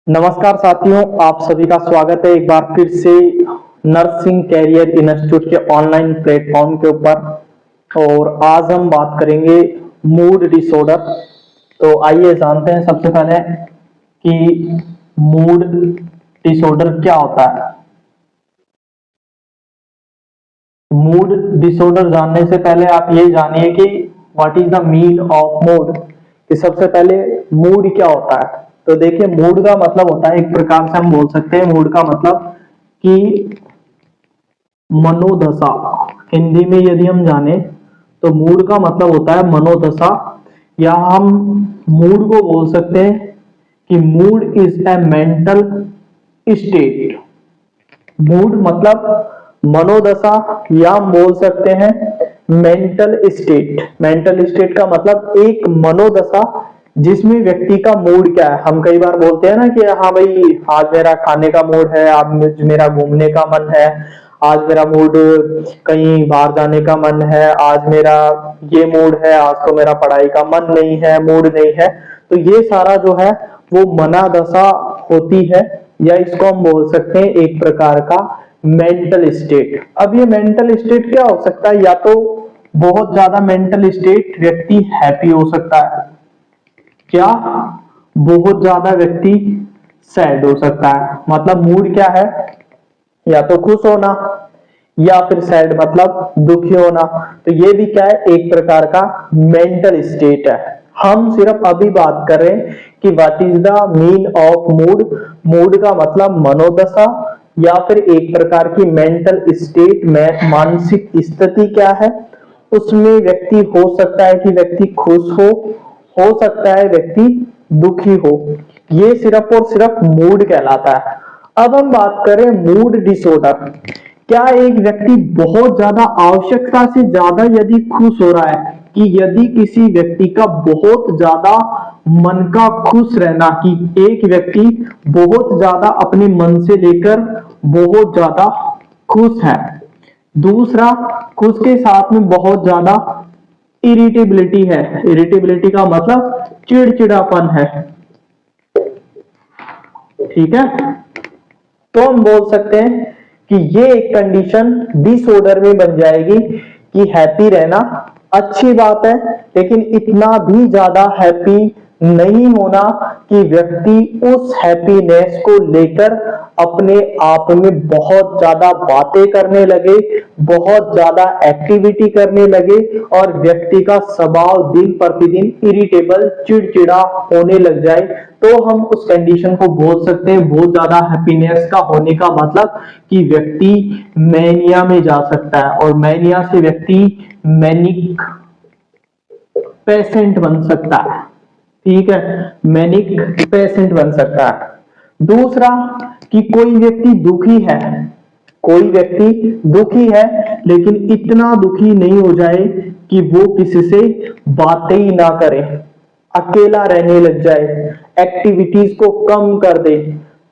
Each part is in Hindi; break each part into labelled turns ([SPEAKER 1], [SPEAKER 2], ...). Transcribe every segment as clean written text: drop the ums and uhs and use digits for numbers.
[SPEAKER 1] नमस्कार साथियों, आप सभी का स्वागत है एक बार फिर से नर्सिंग कैरियर इंस्टीट्यूट के ऑनलाइन प्लेटफॉर्म के ऊपर। और आज हम बात करेंगे मूड डिसऑर्डर। तो आइए जानते हैं सबसे पहले कि मूड डिसऑर्डर क्या होता है। मूड डिसऑर्डर जानने से पहले आप ये जानिए कि what is the mean of mood, कि सबसे पहले मूड क्या होता है। तो देखिए, मूड का मतलब होता है, एक प्रकार से हम बोल सकते हैं मूड का मतलब कि मनोदशा। हिंदी में यदि हम जाने तो मूड का मतलब होता है मनोदशा, या हम मूड को बोल सकते हैं कि mood is a mental state. Mood मतलब मनोदशा, या हम बोल सकते हैं मेंटल स्टेट। मेंटल स्टेट का मतलब एक मनोदशा जिसमें व्यक्ति का मूड क्या है। हम कई बार बोलते हैं ना कि हाँ भाई, आज मेरा खाने का मूड है, आज मेरा घूमने का मन है, आज मेरा मूड कहीं बाहर जाने का मन है, आज मेरा ये मूड है, आज तो मेरा पढ़ाई का मन नहीं है, मूड नहीं है। तो ये सारा जो है वो मनादशा होती है, या इसको हम बोल सकते हैं एक प्रकार का मेंटल स्टेट। अब ये मेंटल स्टेट क्या हो सकता है, या तो बहुत ज्यादा मेंटल स्टेट व्यक्ति हैप्पी हो सकता है, क्या बहुत ज्यादा व्यक्ति सैड हो सकता है। मतलब मूड क्या है, या तो खुश होना, या फिर सैड मतलब दुखी होना। तो ये भी क्या है, एक प्रकार का मेंटल स्टेट है। हम सिर्फ अभी बात कर रहे हैं कि what is the mean of mood. Mood का मतलब मनोदशा, या फिर एक प्रकार की मेंटल स्टेट में मानसिक स्थिति क्या है। उसमें व्यक्ति हो सकता है कि व्यक्ति खुश हो सकता है व्यक्ति दुखी हो। ये सिर्फ और सिर्फ मूड कहलाता है। अब हम बात करें मूड डिसऑर्डर। क्या एक व्यक्ति बहुत ज्यादा आवश्यकता से ज्यादा यदि खुश हो रहा है, कि यदि किसी व्यक्ति का बहुत ज्यादा मन का खुश रहना, कि एक व्यक्ति बहुत ज्यादा अपने मन से लेकर बहुत ज्यादा खुश है। दूसरा, खुश के साथ में बहुत ज्यादा इरिटेबिलिटी है। इरिटेबिलिटी का मतलब चिड़चिड़ापन है। ठीक है, तो हम बोल सकते हैं कि ये एक कंडीशन डिसऑर्डर में बन जाएगी कि हैप्पी रहना अच्छी बात है, लेकिन इतना भी ज्यादा हैप्पी नहीं होना कि व्यक्ति उस हैप्पीनेस को लेकर अपने आप में बहुत ज्यादा बातें करने लगे, बहुत ज्यादा एक्टिविटी करने लगे, और व्यक्ति का स्वभाव दिन प्रतिदिन इरिटेबल चिड़चिड़ा होने लग जाए। तो हम उस कंडीशन को बोल सकते हैं बहुत ज्यादा हैप्पीनेस का होने का मतलब कि व्यक्ति मैनिया में जा सकता है, और मैनिया से व्यक्ति मैनिक पेशेंट बन सकता है। ठीक है, मैनिक पेशेंट बन सकता है। दूसरा, कि कोई व्यक्ति दुखी है, कोई व्यक्ति दुखी है लेकिन इतना दुखी नहीं हो जाए कि वो किसी से बातें ही ना करे, अकेला रहने लग जाए, एक्टिविटीज को कम कर दे।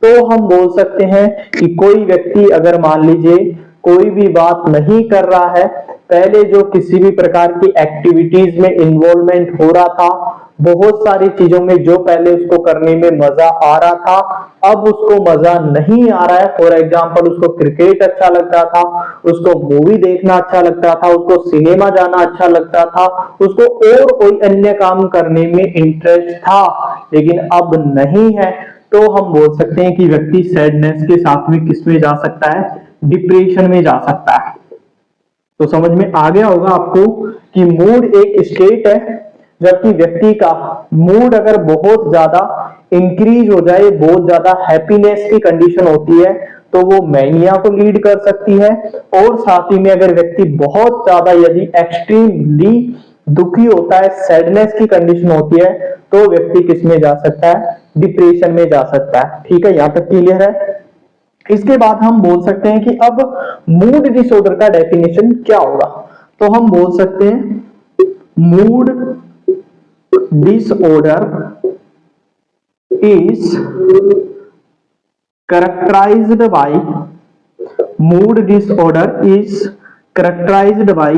[SPEAKER 1] तो हम बोल सकते हैं कि कोई व्यक्ति अगर मान लीजिए कोई भी बात नहीं कर रहा है, पहले जो किसी भी प्रकार की एक्टिविटीज में इन्वॉल्वमेंट हो रहा था, बहुत सारी चीजों में जो पहले उसको करने में मजा आ रहा था, अब उसको मजा नहीं आ रहा है। फॉर एग्जाम्पल, उसको क्रिकेट अच्छा लगता था, उसको मूवी देखना अच्छा लगता था, उसको सिनेमा जाना अच्छा लगता था, उसको और कोई अन्य काम करने में इंटरेस्ट था, लेकिन अब नहीं है। तो हम बोल सकते हैं कि व्यक्ति सैडनेस के साथ में किस में जा सकता है, डिप्रेशन में जा सकता है। तो समझ में आ गया होगा आपको कि मूड एक स्टेट है, जबकि व्यक्ति का मूड अगर बहुत ज्यादा इंक्रीज हो जाए, बहुत ज्यादा हैप्पीनेस की कंडीशन होती है, तो वो मैनिया को लीड कर सकती है। और साथ ही में अगर व्यक्ति बहुत ज्यादा यदि एक्सट्रीमली दुखी होता है, सैडनेस की कंडीशन होती है, तो व्यक्ति किस में जा सकता है, डिप्रेशन में जा सकता है। ठीक है, यहां तक क्लियर है। इसके बाद हम बोल सकते हैं कि अब मूड डिसऑर्डर का डेफिनेशन क्या होगा। तो हम बोल सकते हैं mood disorder is characterized by mood disorder is characterized by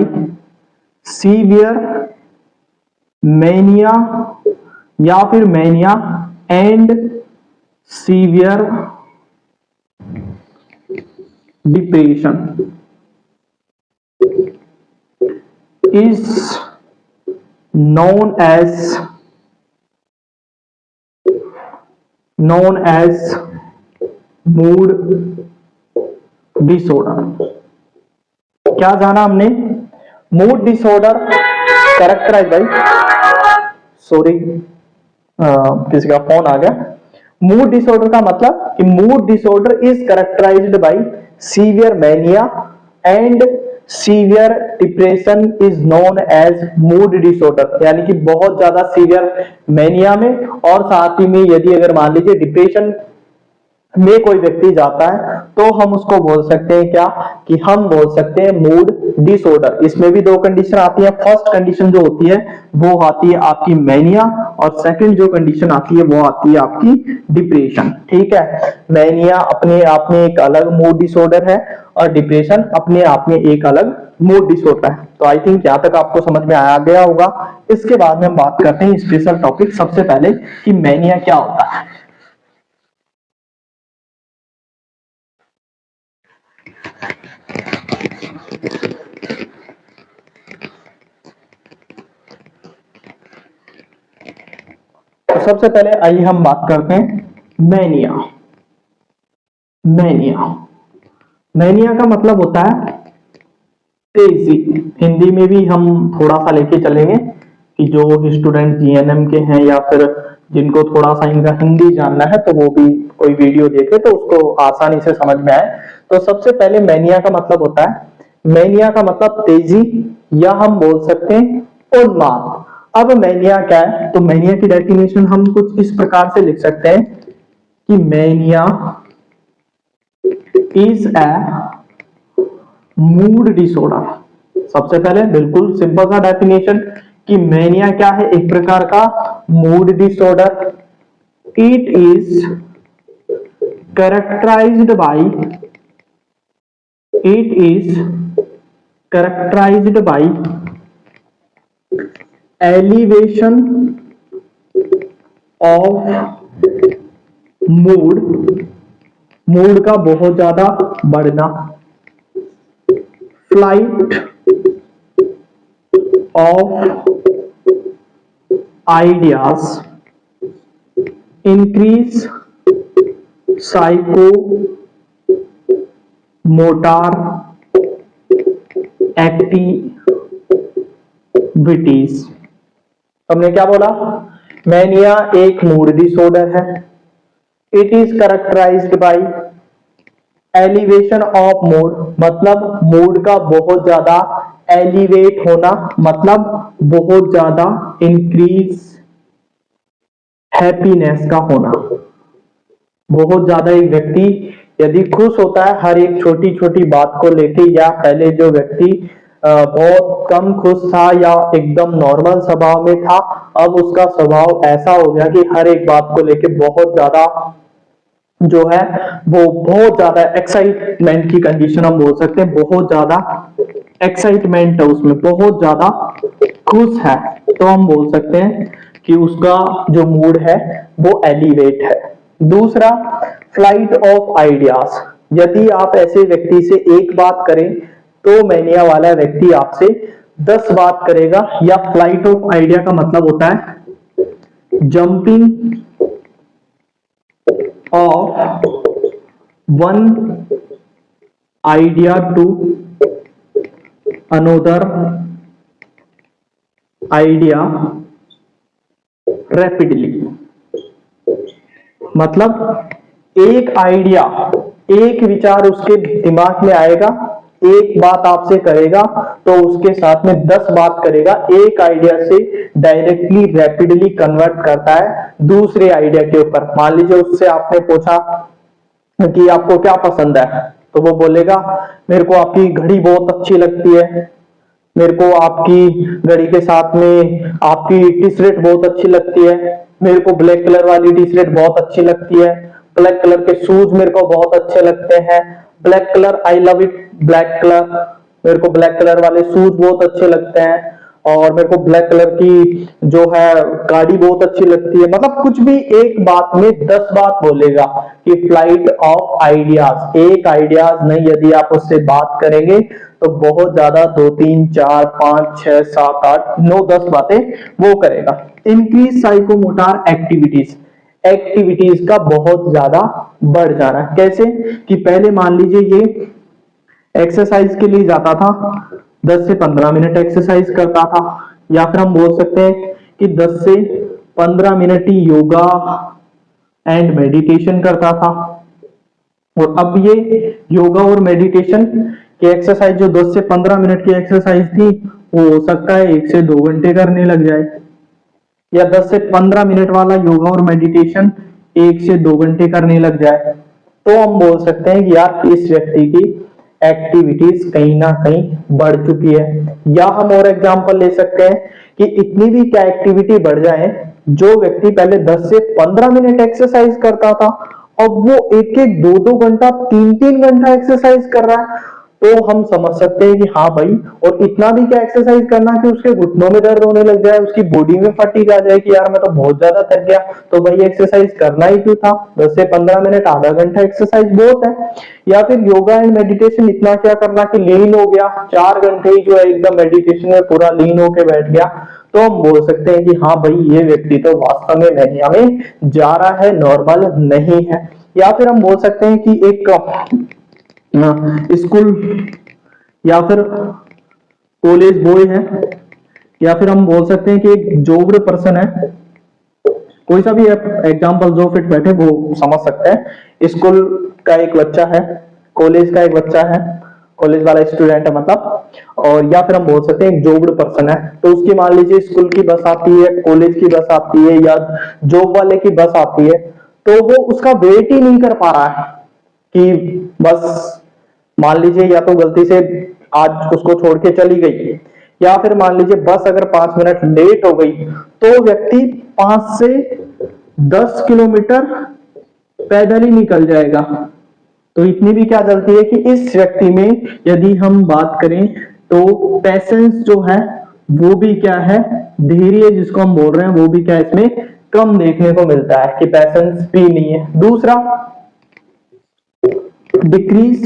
[SPEAKER 1] severe mania, या फिर mania and severe depression is known as mood disorder। क्या जाना हमने? Mood disorder characterise by, sorry किसी का फोन आ गया। मूड डिसऑर्डर का मतलब कि mood disorder is characterised by severe mania and severe depression is known as mood disorder. यानी कि बहुत ज्यादा सीवियर मैनिया में और साथ ही में यदि अगर मान लीजिए डिप्रेशन में कोई व्यक्ति जाता है तो हम उसको बोल सकते हैं क्या, कि हम बोल सकते हैं मूड डिसऑर्डर। इसमें भी दो कंडीशन आती है। फर्स्ट कंडीशन जो होती है वो आती है आपकी मैनिया, और सेकंड जो कंडीशन आती है वो आती है आपकी डिप्रेशन। ठीक है, मैनिया अपने आप में एक अलग मूड डिसऑर्डर है और डिप्रेशन अपने आप में एक अलग मूड डिसऑर्डर है। तो आई थिंक यहां तक आपको समझ में आ गया होगा। इसके बाद में हम बात करते हैं स्पेशल टॉपिक सबसे पहले कि मैनिया क्या होता है। तो सबसे पहले आइए हम बात करते हैं मैनिया। मैनिया मैनिया का मतलब होता है तेजी। हिंदी में भी हम थोड़ा सा लेके चलेंगे कि जो स्टूडेंट जीएनएम के हैं या फिर जिनको थोड़ा सा इनका हिंदी जानना है तो वो भी कोई वीडियो देखे तो उसको आसानी से समझ में आए। तो सबसे पहले मैनिया का मतलब होता है, मैनिया का मतलब तेजी या हम बोल सकते हैं उन्माद। अब मैनिया क्या है? तो मैनिया की डेफिनेशन हम कुछ इस प्रकार से लिख सकते हैं कि mania is a mood disorder. सबसे पहले बिल्कुल सिंपल सा डेफिनेशन कि मैनिया क्या है? एक प्रकार का mood disorder. It is characterised by elevation of mood का बहुत ज्यादा बढ़ना, flight of ideas, increase psycho motor activities. हमने क्या बोला? मैनिया एक मूड डिसऑर्डर है। It is characterised by elevation of mood, मतलब मूड का बहुत ज्यादा एलिवेट होना, मतलब बहुत ज्यादा इंक्रीज हैप्पीनेस का होना। बहुत ज्यादा एक व्यक्ति यदि खुश होता है हर एक छोटी छोटी बात को लेके, या पहले जो व्यक्ति बहुत कम खुश था या एकदम नॉर्मल स्वभाव में था, अब उसका स्वभाव ऐसा हो गया कि हर एक बात को लेके बहुत ज्यादा जो है वो बहुत ज्यादा एक्साइटमेंट की कंडीशन हम बोल सकते हैं। बहुत ज्यादा एक्साइटमेंट है उसमें, बहुत ज्यादा खुश है, तो हम बोल सकते हैं कि उसका जो मूड है वो एलिवेट है। दूसरा, फ्लाइट ऑफ आइडियाज। यदि आप ऐसे व्यक्ति से एक बात करें तो मैनिया वाला व्यक्ति आपसे 10 बात करेगा। या फ्लाइट ऑफ आइडिया का मतलब होता है jumping of one idea to another idea rapidly. मतलब एक आइडिया, एक विचार उसके दिमाग में आएगा, एक बात आपसे करेगा तो उसके साथ में 10 बात करेगा। एक आइडिया से डायरेक्टली रैपिडली कन्वर्ट करता है दूसरे आइडिया के ऊपर। मान लीजिए उससे आपने पूछा कि आपको क्या पसंद है, तो वो बोलेगा मेरे को आपकी घड़ी बहुत अच्छी लगती है, मेरे को आपकी घड़ी के साथ में आपकी टी शर्ट बहुत अच्छी लगती है, मेरे को ब्लैक कलर वाली टी शर्ट बहुत अच्छी लगती है, ब्लैक कलर के शूज मेरे को बहुत अच्छे लगते हैं, black colour I love it, black colour, मेरे को ब्लैक कलर वाले शूज बहुत अच्छे लगते हैं, और मेरे को ब्लैक कलर की जो है गाड़ी बहुत अच्छी लगती है, मतलब कुछ भी एक बात में 10 बात बोलेगा कि फ्लाइट ऑफ आइडियाज, एक आइडियाज नहीं, यदि आप उससे बात करेंगे तो बहुत ज्यादा 2 3 4 5 6 7 8 9 10 बातें वो करेगा। इंक्रीज साइकोमोटर एक्टिविटीज, एक्टिविटीज का बहुत ज्यादा बढ़ जाना। कैसे कि पहले मान लीजिए ये एक्सरसाइज के लिए जाता था, 10 से 15 मिनट एक्सरसाइज करता था, या फिर हम बोल सकते हैं कि 10 से 15 minute he yoga and meditation करता था। और अब ये योगा और मेडिटेशन की एक्सरसाइज जो 10 से 15 मिनट की एक्सरसाइज थी, वो हो सकता है 1 से 2 घंटे करने लग जाए, या 10 से 15 मिनट वाला योगा और मेडिटेशन 1 से 2 घंटे करने लग जाए। तो हम बोल सकते हैं कि यार इस व्यक्ति की एक्टिविटीज कहीं ना कहीं बढ़ चुकी है। या हम और एग्जांपल ले सकते हैं कि इतनी भी क्या एक्टिविटी बढ़ जाए, जो व्यक्ति पहले 10 से 15 मिनट एक्सरसाइज करता था, अब वो 1 1 2 2 घंटा 3 3 घंटा एक्सरसाइज कर रहा है, तो हम समझ सकते हैं कि हाँ भाई, और इतना भी क्या एक्सरसाइज करना कि उसके घुटनों में दर्द होने लग जाए, उसकी बॉडी में फटीग आ जाए कि यार मैं तो बहुत ज्यादा थक गया। तो भाई एक्सरसाइज करना ही क्यों था, 10 से 15 मिनट आधा घंटा एक्सरसाइज बहुत है। या फिर योगा एंड मेडिटेशन इतना क्या करना कि लीन हो गया, 4 घंटे ही जो है एकदम मेडिटेशन में पूरा लीन होके बैठ गया। तो हम बोल सकते हैं कि हाँ भाई ये व्यक्ति तो वास्तव में नहीं हमें जा रहा है, नॉर्मल नहीं है। या फिर हम बोल सकते हैं कि एक स्कूल या फिर कॉलेज बॉय है, या फिर हम बोल सकते हैं कि एक जॉब्ड पर्सन है, कोई सा भी एग्जांपल जो फिट बैठे वो समझ सकते हैं। स्कूल का एक बच्चा है, कॉलेज का एक बच्चा है, कॉलेज वाला स्टूडेंट है मतलब, और या फिर हम बोल सकते हैं एक जॉब्ड पर्सन है। तो उसकी मान लीजिए स्कूल की बस आती है, कॉलेज की बस आती है, या जॉब वाले की बस आती है, तो वो उसका वेट ही नहीं कर पा रहा है कि बस मान लीजिए या तो गलती से आज उसको छोड़ के चली गई, या फिर मान लीजिए बस अगर 5 मिनट लेट हो गई, तो व्यक्ति 5 से 10 किलोमीटर पैदल ही निकल जाएगा। तो इतनी भी क्या चलती है कि इस व्यक्ति में यदि हम बात करें तो पैसेंस जो है वो भी क्या है, धैर्य जिसको हम बोल रहे हैं वो भी क्या इसमें कम देखने को मिलता है, कि पैसेंस भी नहीं है। दूसरा, डिक्रीज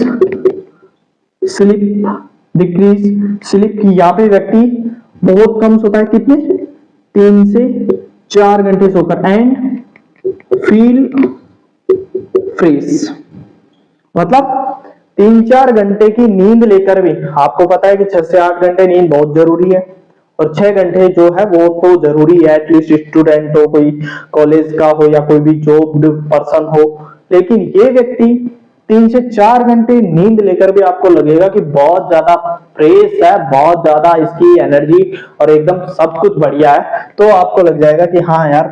[SPEAKER 1] स्लिप, डिक्रीज स्लिप की यहाँ पे व्यक्ति बहुत कम सोता है, कितने 3 से 4 घंटे सोकर, एंड फील फ्रेश, मतलब 3 4 घंटे की नींद लेकर भी, आपको पता है कि 6 से 8 घंटे नींद बहुत जरूरी है, और 6 घंटे जो है वो तो जरूरी है, एटलीस्ट स्टूडेंट हो, कोई कॉलेज का हो या कोई भी जॉब पर्सन हो। लेकिन ये व्यक्ति 3 से 4 घंटे नींद लेकर भी आपको लगेगा कि बहुत ज्यादा फ्रेश है, बहुत ज्यादा इसकी एनर्जी और एकदम सब कुछ बढ़िया है, तो आपको लग जाएगा कि हाँ यार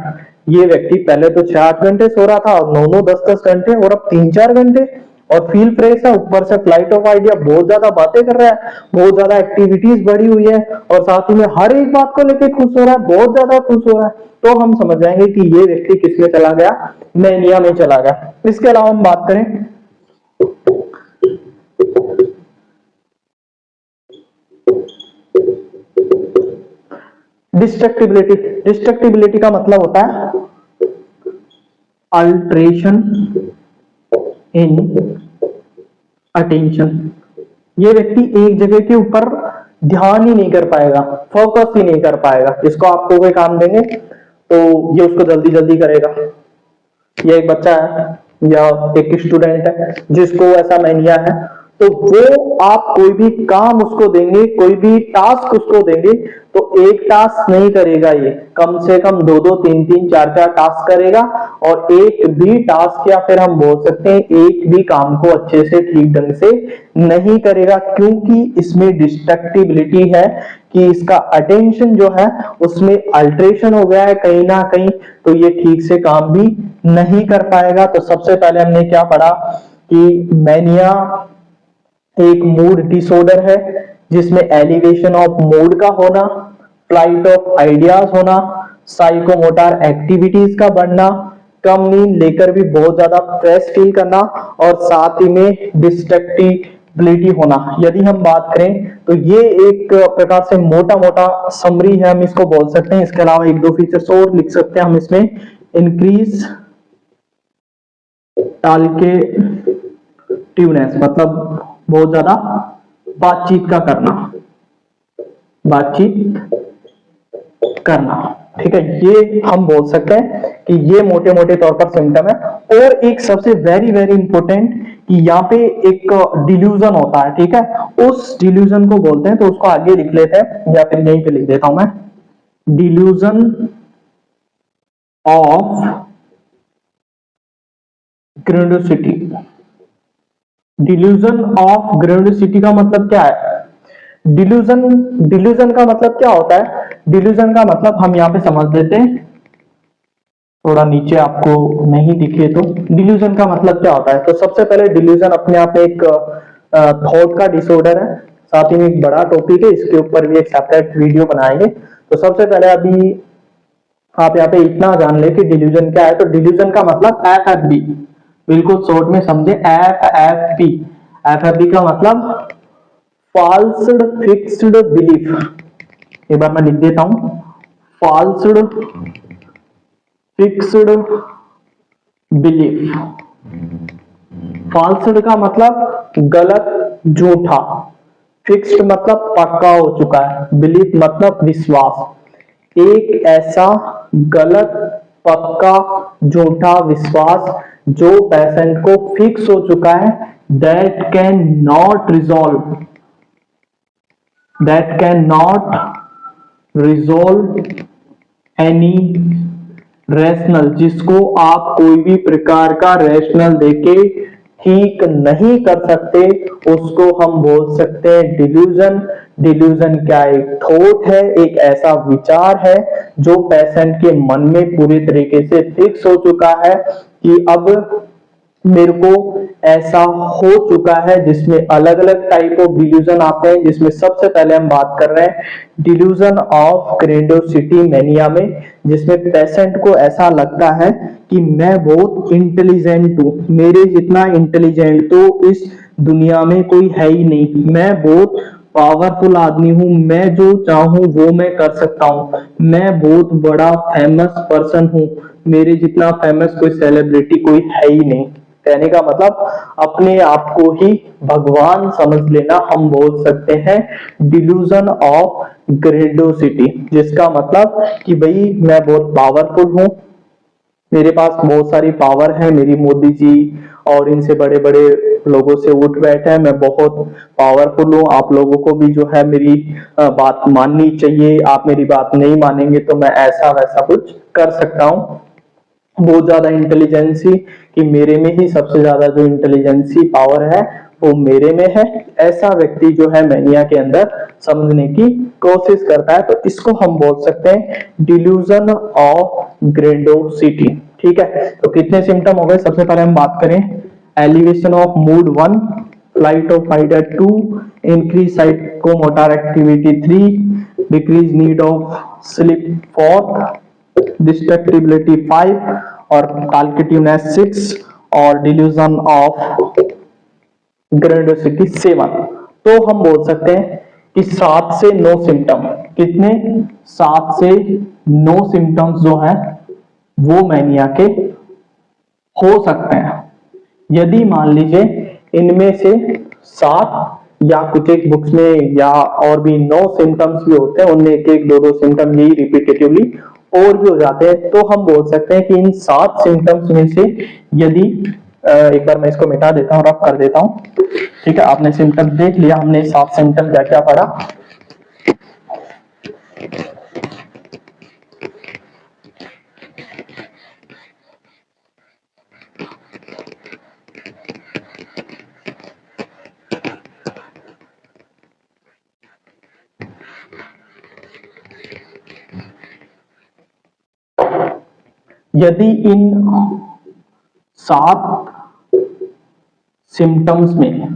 [SPEAKER 1] ये व्यक्ति पहले तो 6 8 घंटे सो रहा था, और 9 9 10 10 घंटे, और अब 3 4 घंटे, और फील फ्रेश है, ऊपर से फ्लाइट ऑफ आइडिया, बहुत ज्यादा बातें कर रहा है, बहुत ज्यादा एक्टिविटीज बढ़ी हुई है, और साथ ही में हर एक बात को लेकर खुश हो रहा है, बहुत ज्यादा खुश हो रहा है। तो हम समझ जाएंगे कि ये व्यक्ति किसमें चला गया, मैनिया में चला गया। इसके अलावा हम बात करें डिस्ट्रक्टिबिलिटी, डिस्ट्रक्टिबिलिटी का मतलब होता है अल्ट्रेशन इन अटेंशन। ये व्यक्ति एक जगह के ऊपर ध्यान ही नहीं कर पाएगा, फोकस ही नहीं कर पाएगा। इसको आपको कोई काम देंगे तो ये उसको जल्दी जल्दी करेगा। ये एक बच्चा है या एक स्टूडेंट है जिसको ऐसा मैनिया है, तो वो आप कोई भी काम उसको देंगे, कोई भी टास्क उसको देंगे, तो एक टास्क नहीं करेगा, ये कम से कम 2 2 3 3 4 4 टास्क करेगा, और एक भी टास्क या फिर हम बोल सकते हैं एक भी काम को अच्छे से ठीक ढंग से नहीं करेगा, क्योंकि इसमें डिस्ट्रक्टिबिलिटी है कि इसका अटेंशन जो है उसमें अल्ट्रेशन हो गया है कहीं ना कहीं, तो ये ठीक से काम भी नहीं कर पाएगा। तो सबसे पहले हमने क्या पढ़ा कि मैनिया एक मूड डिसऑर्डर है जिसमें एलिवेशन ऑफ मूड का होना, फ्लाइट ऑफ आइडियाज होना, साइकोमोटर एक्टिविटीज का बढ़ना, कम नींद लेकर भी बहुत ज्यादा फ्रेश फील करना, और साथ ही में इरिटेबिलिटी होना। यदि हम बात करें तो ये एक प्रकार से मोटा मोटा समरी है, हम इसको बोल सकते हैं। इसके अलावा एक दो फीचर्स और लिख सकते हैं हम इसमें। इंक्रीज टॉल्केटिवनेस मतलब बहुत ज्यादा बातचीत का करना, बातचीत करना, ठीक है। ये हम बोल सकते हैं कि ये मोटे मोटे तौर पर सिम्टम है। और एक सबसे वेरी वेरी इंपॉर्टेंट कि यहाँ पे एक डिल्यूजन होता है, ठीक है। उस डिल्यूजन को बोलते हैं, तो उसको आगे लिख लेते हैं या फिर यहीं पे लिख देता हूं मैं। Delusion of graviosity. Delusion of graviosity का मतलब क्या है? डिल्यूजन डिल्यूजन का मतलब क्या होता है? डिल्यूजन का मतलब हम यहाँ पे समझ लेते हैं, थोड़ा नीचे आपको नहीं दिखे तो। डिल्यूजन का मतलब क्या होता है? तो सबसे पहले डिल्यूजन अपने आप में एक थॉट का डिसऑर्डर है, साथ ही में एक बड़ा टॉपिक है, इसके ऊपर भी एक सेपरेट वीडियो बनाएंगे। तो सबसे पहले अभी आप यहाँ पे इतना जान ले कि डिल्यूजन क्या है। तो डिल्यूजन का मतलब एफ एफ बी, बिल्कुल शॉर्ट में समझे, F F B. F F B का मतलब फाल्स्ड फिक्स्ड बिलीफ। एक बार मैं लिख देता हूं, फाल्स्ड फिक्स्ड बिलीफ। फाल्स्ड का मतलब गलत, झूठा। फिक्स्ड मतलब पक्का हो चुका है। बिलीफ मतलब विश्वास। एक ऐसा गलत, पक्का, झूठा विश्वास जो पेशेंट को फिक्स हो चुका है, that can not resolve, that can not resolve any rational, जिसको आप कोई भी प्रकार का रैशनल देके ठीक नहीं कर सकते, उसको हम बोल सकते हैं डिल्यूजन। डिल्यूजन क्या? एक थॉट है, एक ऐसा विचार है जो पेशेंट के मन में पूरी तरीके से फिक्स हो चुका है कि अब मेरे को ऐसा हो चुका है, जिसमें अलग अलग टाइप ऑफ डिल्यूजन आते हैं। जिसमें सबसे पहले हम बात कर रहे हैं डिल्यूजन ऑफ ग्रेंडियोसिटी मैनिया में, जिसमें पेशेंट को ऐसा लगता है कि मैं बहुत इंटेलिजेंट हूं, मेरे जितना इंटेलिजेंट तो इस दुनिया में कोई है ही नहीं, मैं बहुत पावरफुल आदमी हूं, मैं जो चाहूं वो मैं कर सकता हूं, मैं बहुत बड़ा फेमस पर्सन हूं, मेरे जितना फेमस कोई सेलिब्रिटी कोई है ही नहीं। कहने का मतलब अपने आप को ही भगवान समझ लेना, हम बोल सकते हैं डिल्यूजन ऑफ ग्रेंडियोसिटी। जिसका मतलब कि भाई मैं बहुत पावरफुल हूं, मेरे पास बहुत सारी पावर है, मेरी मोदी जी और इनसे बड़े बड़े लोगों से उठ बैठे हैं, मैं बहुत पावरफुल हूँ, आप लोगों को भी जो है मेरी बात माननी चाहिए, आप मेरी बात नहीं मानेंगे तो मैं ऐसा वैसा कुछ कर सकता हूँ। बहुत ज्यादा इंटेलिजेंसी कि मेरे में ही सबसे ज्यादा जो इंटेलिजेंसी पावर है वो मेरे में है, ऐसा व्यक्ति जो है मैनिया के अंदर समझने की कोशिश करता है। तो इसको हम बोल सकते हैं डिल्यूजन ऑफ ग्रेंडियोसिटी, ठीक है। तो कितने सिम्टम हो गए? सबसे पहले हम बात करें elevation of mood 1, flight of fight eight 2, increase psychomotor activity 3, decrease need of sleep 4, डिस्ट्रक्टिबिलिटी 5 और टाल्केटिवनेस 6 और डिल्यूजन ऑफ ग्रेंडियोसिटी 7। तो हम बोल सकते हैं कि 7 से 9 सिम्टम, कितने? 7 से 9 सिम्टम्स जो है वो मैनिया के हो सकते हैं। यदि मान लीजिए इनमें से 7 या कुछ एक बुक्स में या और भी 9 सिम्टम्स भी होते हैं, उनमें एक एक दो दो सिम्टम यही रिपीटेटिवली और भी हो जाते हैं, तो हम बोल सकते हैं कि इन 7 सिम्टम्स में से यदि एक बार मैं इसको मिटा देता हूँ, रफ कर देता हूँ, ठीक है। आपने सिम्टम देख लिया, हमने 7 सिम्टम क्या क्या पढ़ा। यदि इन 7 सिम्टम्स में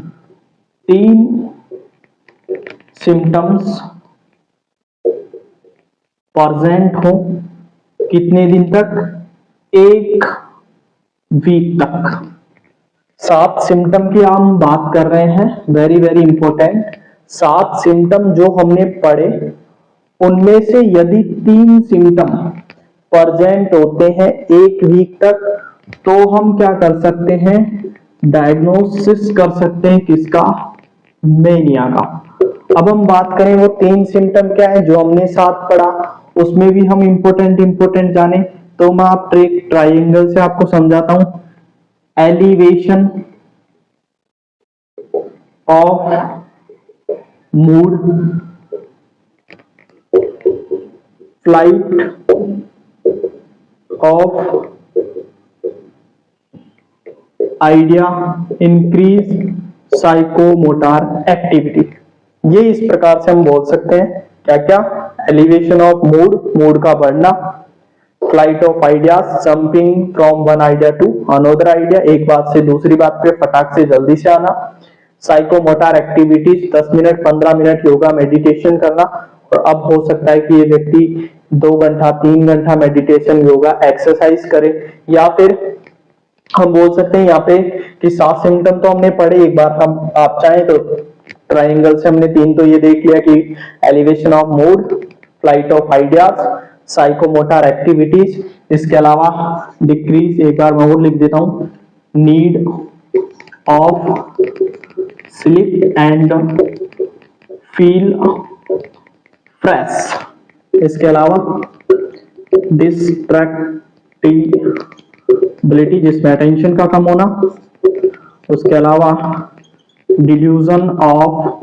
[SPEAKER 1] 3 सिम्टम्स प्रेजेंट हो, कितने दिन तक? 1 वीक तक। 7 सिम्टम की हम बात कर रहे हैं, वेरी वेरी इंपॉर्टेंट। 7 सिम्टम जो हमने पढ़े, उनमें से यदि 3 सिम्टम प्रेजेंट होते हैं 1 वीक तक, तो हम क्या कर सकते हैं, डायग्नोसिस कर सकते हैं किसका, मेनिया का। अब हम बात करें वो 3 सिम्टम क्या है जो हमने 7 पढ़ा, उसमें भी हम इंपॉर्टेंट जाने, तो मैं आप ट्राइंगल से आपको समझाता हूं। Elevation of mood, flight of idea, increase psychomotor activity. ये इस प्रकार से हम बोल सकते हैं, क्या क्या, एलिवेशन ऑफ मूड, मूड का बढ़ना, flight of ideas, jumping from one idea to another idea, एक बात से दूसरी बात पे फटाक से जल्दी से आना, psychomotor activities 10 minute 15 minute yoga meditation करना, और अब हो सकता है कि ये व्यक्ति 2 घंटा 3 घंटा मेडिटेशन योगा एक्सरसाइज करे। या फिर हम बोल सकते हैं यहाँ पे कि 7 सिम्टम तो हमने पढ़े, एक बार हम आप चाहें तो ट्राइंगल से हमने 3 तो ये देख लिया कि elevation of mood, flight of ideas, psychomotor activities, इसके अलावा डिक्रीज, एक बार मैं और लिख देता हूं, need of sleep and feel fresh, इसके अलावा डिस्ट्रैक्टिबिलिटी जिसमें अटेंशन का कम होना, उसके अलावा डिल्यूजन ऑफ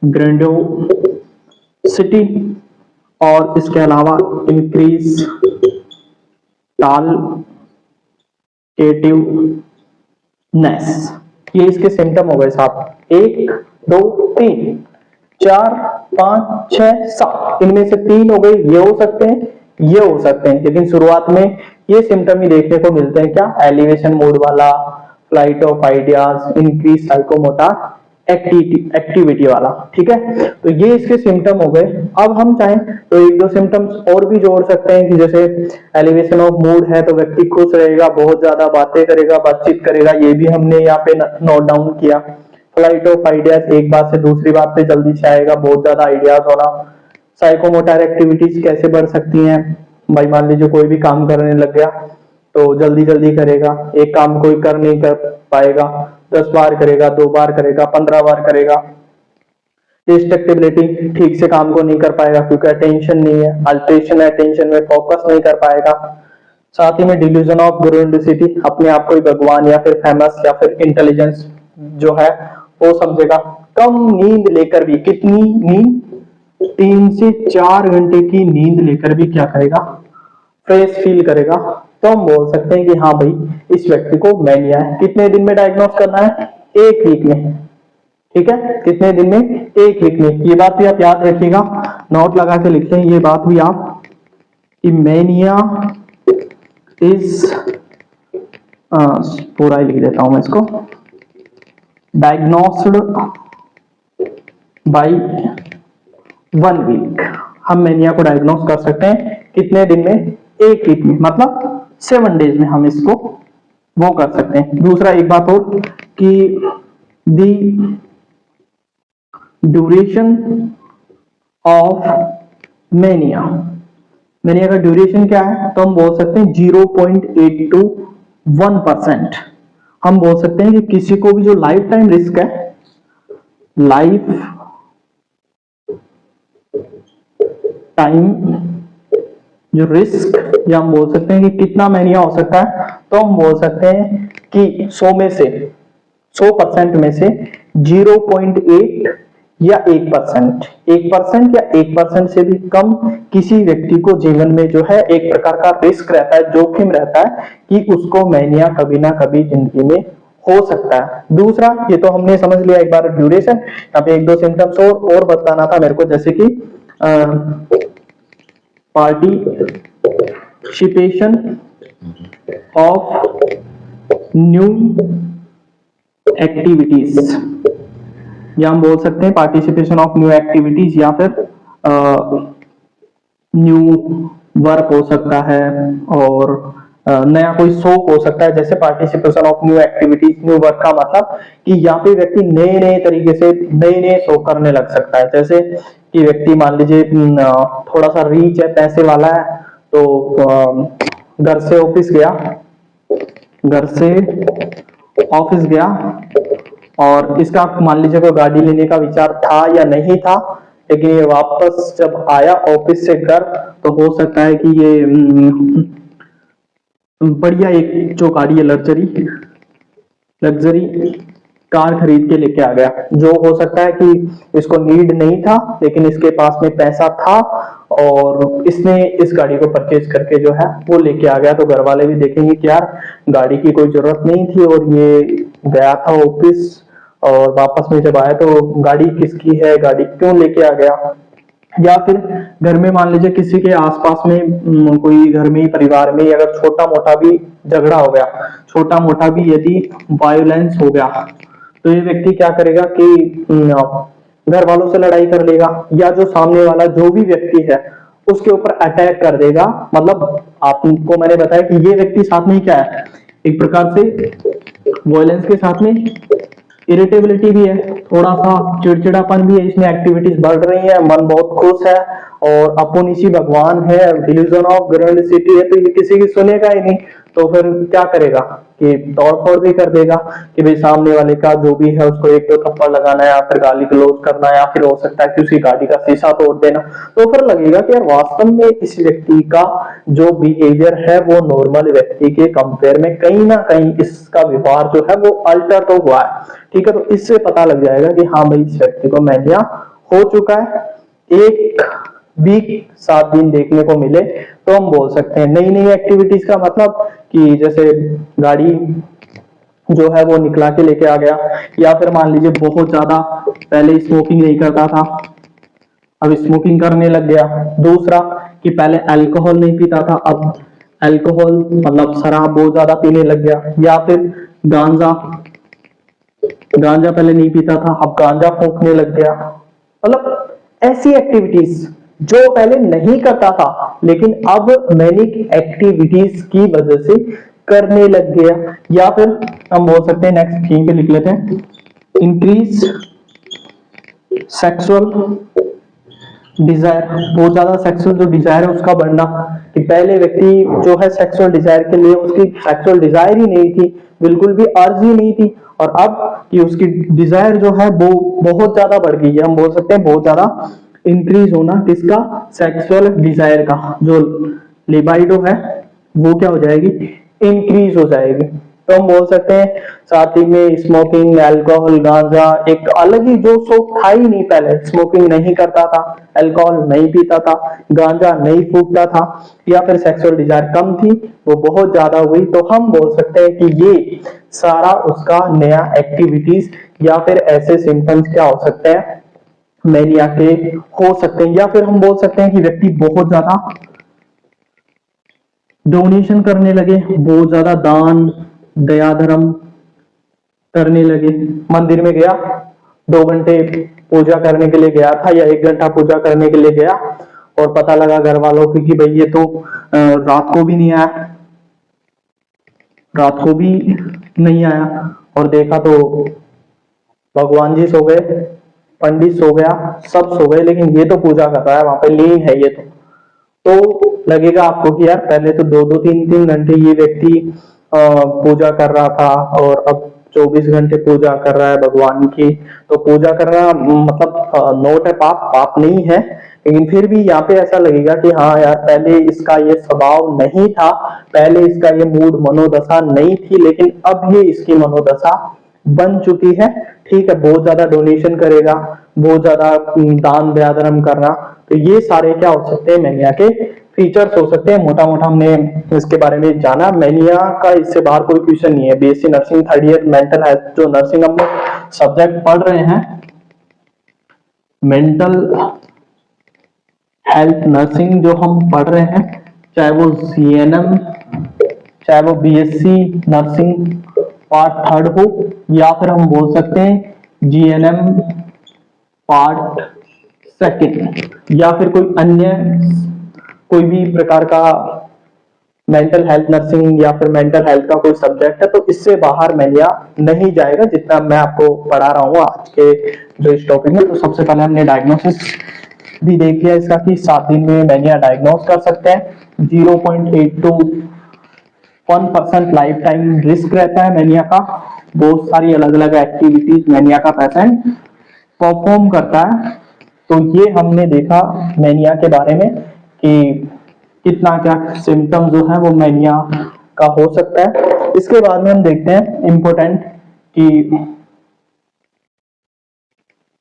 [SPEAKER 1] ग्रेंडियोसिटी, और इसके अलावा इंक्रीज टालकेटिवनेस। ये इसके सिम्टम हो गए साहब, 1 2 3 4 5 6 7, इनमें से 3 हो गए, ये हो सकते हैं, ये हो सकते हैं, लेकिन शुरुआत में ये सिम्टम ही देखने को मिलते हैं, क्या, एलिवेशन मूड वाला, flight of ideas, increase psychomotor activity वाला। ठीक है, तो ये इसके सिम्टम हो गए। अब हम चाहें तो 1-2 सिम्टम्स और भी जोड़ सकते हैं, कि जैसे एलिवेशन ऑफ मूड है तो व्यक्ति खुश रहेगा, बहुत ज्यादा बातें करेगा, बातचीत करेगा, ये भी हमने यहाँ पे नोट डाउन किया। फ्लाइट ऑफ आइडियाज, एक बात से दूसरी बात पे जल्दी से आएगा, बहुत ज्यादा आइडियाज होना। साइकोमोटर एक्टिविटीज कैसे बढ़ सकती हैं, भाई मान लीजिए कोई भी काम करने लग गया तो जल्दी जल्दी करेगा, एक काम कोई कर नहीं कर पाएगा, 10 बार करेगा, 2 बार करेगा, 15 बार करेगा। डिस्ट्रैक्टिबिलिटी, ठीक से काम को नहीं कर पाएगा क्योंकि अटेंशन नहीं है, अल्टरेशन अटेंशन में फोकस नहीं कर पाएगा। साथ ही में डिल्यूजन ऑफ ग्रेंडियोसिटी, अपने आप को ही भगवान या फिर फेमस या फिर इंटेलिजेंस जो है वो समझेगा। कम नींद लेकर भी, कितनी नींद, 3 से 4 घंटे की नींद लेकर भी क्या करेगा, फ्रेश फील करेगा। तो हम बोल सकते हैं कि हाँ भाई इस व्यक्ति को मैनिया है। कितने दिन में डायग्नोस करना है, 1 वीक में। ठीक है, कितने दिन में, 1 वीक में। ये बात भी आप याद रखिएगा, नोट लगा के लिखते हैं ये बात भी आप, कि मैनिया इज, पूरा ही लिख देता हूं मैं इसको, डायग्नोस्ड बाय 1 वीक। हम मैनिया को डायग्नोस कर सकते हैं कितने दिन में, 1 वीक में, मतलब 7 डेज में हम इसको वो कर सकते हैं। दूसरा एक बात और कि the duration of mania, mania का ड्यूरेशन क्या है, तो हम बोल सकते हैं 0.8 to 1%। हम बोल सकते हैं कि किसी को भी जो लाइफ टाइम रिस्क है, लाइफ टाइम जो रिस्क, या हम बोल सकते हैं कि कितना मैनिया हो सकता है, तो हम बोल सकते हैं कि 100 में से 100% में से 0.8 या 1%, 1% या 1% से भी कम किसी व्यक्ति को जीवन में जो है एक प्रकार का रिस्क रहता है, जोखिम रहता है कि उसको मैनिया कभी ना कभी जिंदगी में हो सकता है। दूसरा, ये तो हमने समझ लिया एक बार ड्यूरेशन। यहाँ पे 1-2 सिम्टम्स और बताना था मेरे को, जैसे कि पार्टिसिपेशन ऑफ न्यू एक्टिविटीज, या हम बोल सकते हैं पार्टिसिपेशन ऑफ न्यू एक्टिविटीज, या फिर न्यू वर्क हो सकता है, और नया कोई शौक हो सकता है, जैसे participation of new activities, new work का मतलब कि यहाँ पे व्यक्ति नए नए तरीके से नए नए शौक करने लग सकता है। जैसे कि व्यक्ति मान लीजिए थोड़ा सा रीच है, पैसे वाला है, तो घर से ऑफिस गया, घर से ऑफिस गया, और इसका मान लीजिए कोई गाड़ी लेने का विचार था या नहीं था, लेकिन ये वापस जब आया ऑफिस से घर, तो हो सकता है कि ये बढ़िया एक जो गाड़ी है, लग्जरी लग्जरी कार खरीद के लेके आ गया, जो हो सकता है कि इसको नीड नहीं था, लेकिन इसके पास में पैसा था और इसने इस गाड़ी को परचेज करके जो है वो लेके आ गया। तो घर वाले भी देखेंगे कि यार गाड़ी की कोई जरूरत नहीं थी और ये गया था ऑफिस, और वापस में जब आया तो गाड़ी किसकी है, गाड़ी क्यों लेके आ गया। या फिर घर में मान लीजिए किसी के आसपास में कोई घर में ही परिवार में अगर छोटा मोटा भी झगड़ा हो गया, छोटा मोटा भी यदि वायोलेंस हो गया, तो ये व्यक्ति क्या करेगा कि घर वालों से लड़ाई कर लेगा, या जो सामने वाला जो भी व्यक्ति है उसके ऊपर अटैक कर देगा। मतलब आपको मैंने बताया कि ये व्यक्ति साथ में ही क्या है, एक प्रकार से वायलेंस के साथ में इरिटेबिलिटी भी है, थोड़ा सा चिड़चिड़ापन भी है, इसमें एक्टिविटीज बढ़ रही है, मन बहुत खुश है, और अपुनिशी भगवान है, इल्यूजन ऑफ ग्रैंडिसिटी है, तो ये किसी की सुनेगा ही नहीं। तो फिर क्या करेगा कि तोड़ फोड़ भी कर देगा कि भाई सामने वाले का जो भी है उसको एक दो थप्पड़ लगाना है, या फिर गाली गलौज करना है, या फिर हो सकता है कि उसकी गाड़ी का शीशा तोड़ देना। तो फिर लगेगा कि यार वास्तव में इस व्यक्ति का जो बिहेवियर है वो नॉर्मल व्यक्ति के कंपेयर में कहीं ना कहीं इसका व्यवहार जो है वो अल्टर तो हुआ है। ठीक है, तो इससे पता लग जाएगा कि हाँ भाई इस व्यक्ति को मैनिया हो चुका है। एक वीक 7 दिन देखने को मिले तो हम बोल सकते हैं। नई नई एक्टिविटीज का मतलब कि जैसे गाड़ी जो है वो निकला के लेके आ गया, या फिर मान लीजिए बहुत ज्यादा पहले स्मोकिंग नहीं करता था, अब स्मोकिंग करने लग गया। दूसरा कि पहले अल्कोहल नहीं पीता था, अब अल्कोहल मतलब शराब बहुत ज्यादा पीने लग गया। या फिर गांजा गांजा पहले नहीं पीता था, अब गांजा फूंकने लग गया। मतलब ऐसी एक्टिविटीज जो पहले नहीं करता था लेकिन अब मैनिक एक्टिविटीज की वजह से करने लग गया। या फिर हम बोल सकते हैं, नेक्स्ट थीम पे लिख लेते हैं, इंक्रीज सेक्सुअल डिजायर। बहुत ज्यादा सेक्सुअल जो डिजायर है उसका बढ़ना, कि पहले व्यक्ति जो है सेक्सुअल डिजायर के लिए उसकी सेक्सुअल डिजायर ही नहीं थी, बिल्कुल भी अर्ज ही नहीं थी, और अब कि उसकी डिजायर जो है वो बहुत ज्यादा बढ़ गई है। हम बोल सकते हैं बहुत ज्यादा इंक्रीज होना किसका, सेक्सुअल डिजायर का। जो लिबाइडो है वो क्या हो जाएगी, इंक्रीज हो जाएगी। तो हम बोल सकते हैं साथ ही में स्मोकिंग, अल्कोहल, गांजा एक अलग ही जो शौक था ही नहीं। पहले स्मोकिंग नहीं करता था, अल्कोहल नहीं पीता था, गांजा नहीं फूकता था, या फिर सेक्सुअल डिजायर कम थी, वो बहुत ज्यादा हुई। तो हम बोल सकते हैं कि ये सारा उसका नया एक्टिविटीज या फिर ऐसे सिम्टम्स क्या हो सकते हैं, मैनिया के हो सकते हैं। या फिर हम बोल सकते हैं कि व्यक्ति बहुत ज्यादा डोनेशन करने लगे, बहुत ज्यादा दान दया धर्म करने लगे। मंदिर में गया, 2 घंटे पूजा करने के लिए गया था या 1 घंटा पूजा करने के लिए गया, और पता लगा घर वालों को कि भाई ये तो रात को भी नहीं आया, रात को भी नहीं आया, और देखा तो भगवान जी सो गए, पंडित सो गया, सब सो गए, लेकिन ये तो पूजा कर रहा है, वहां पे लीन है ये तो लगेगा आपको कि यार पहले तो 2-2 3-3 घंटे ये व्यक्ति पूजा कर रहा था, और अब 24 घंटे पूजा कर रहा है भगवान की। तो पूजा करना मतलब नोट है, पाप पाप नहीं है, लेकिन फिर भी यहाँ पे ऐसा लगेगा कि हाँ यार पहले इसका ये स्वभाव नहीं था, पहले इसका ये मूड मनोदशा नहीं थी, लेकिन अब ये इसकी मनोदशा बन चुकी है। ठीक है, बहुत ज्यादा डोनेशन करेगा, बहुत ज्यादा दान दया धर्म करना, तो ये सारे क्या हो सकते हैं, मैनिया के फीचर्स हो सकते हैं। मोटा मोटा हमने इसके बारे में जाना। मैनिया का इससे बाहर कोई क्वेश्चन नहीं है। BSc nursing 3rd year mental health, जो नर्सिंग हम सब्जेक्ट पढ़ रहे हैं, मेंटल हेल्थ नर्सिंग जो हम पढ़ रहे हैं, चाहे वो जीएनएम, चाहे वो बीएससी नर्सिंग पार्ट 3rd हो, या फिर हम बोल सकते हैं जीएनएम पार्ट 2nd, या फिर कोई अन्य कोई भी प्रकार का मेंटल हेल्थ नर्सिंग या फिर मेंटल हेल्थ का कोई सब्जेक्ट है, तो इससे बाहर मैनिया नहीं जाएगा जितना मैं आपको पढ़ा रहा हूँ आज के जो इस टॉपिक में। तो सबसे पहले हमने डायग्नोसिस भी देख लिया इसका कि 7 दिन में मैनिया डायग्नोस कर सकते हैं। 0.8 to 1% लाइफ टाइम रिस्क रहता है मैनिया का। बहुत सारी अलग अलग एक्टिविटीज मैनिया का पेशेंट परफॉर्म करता है। तो ये हमने देखा मैनिया के बारे में कि कितना क्या सिम्टम जो है वो मैनिया का हो सकता है। इसके बाद में हम देखते हैं इंपॉर्टेंट कि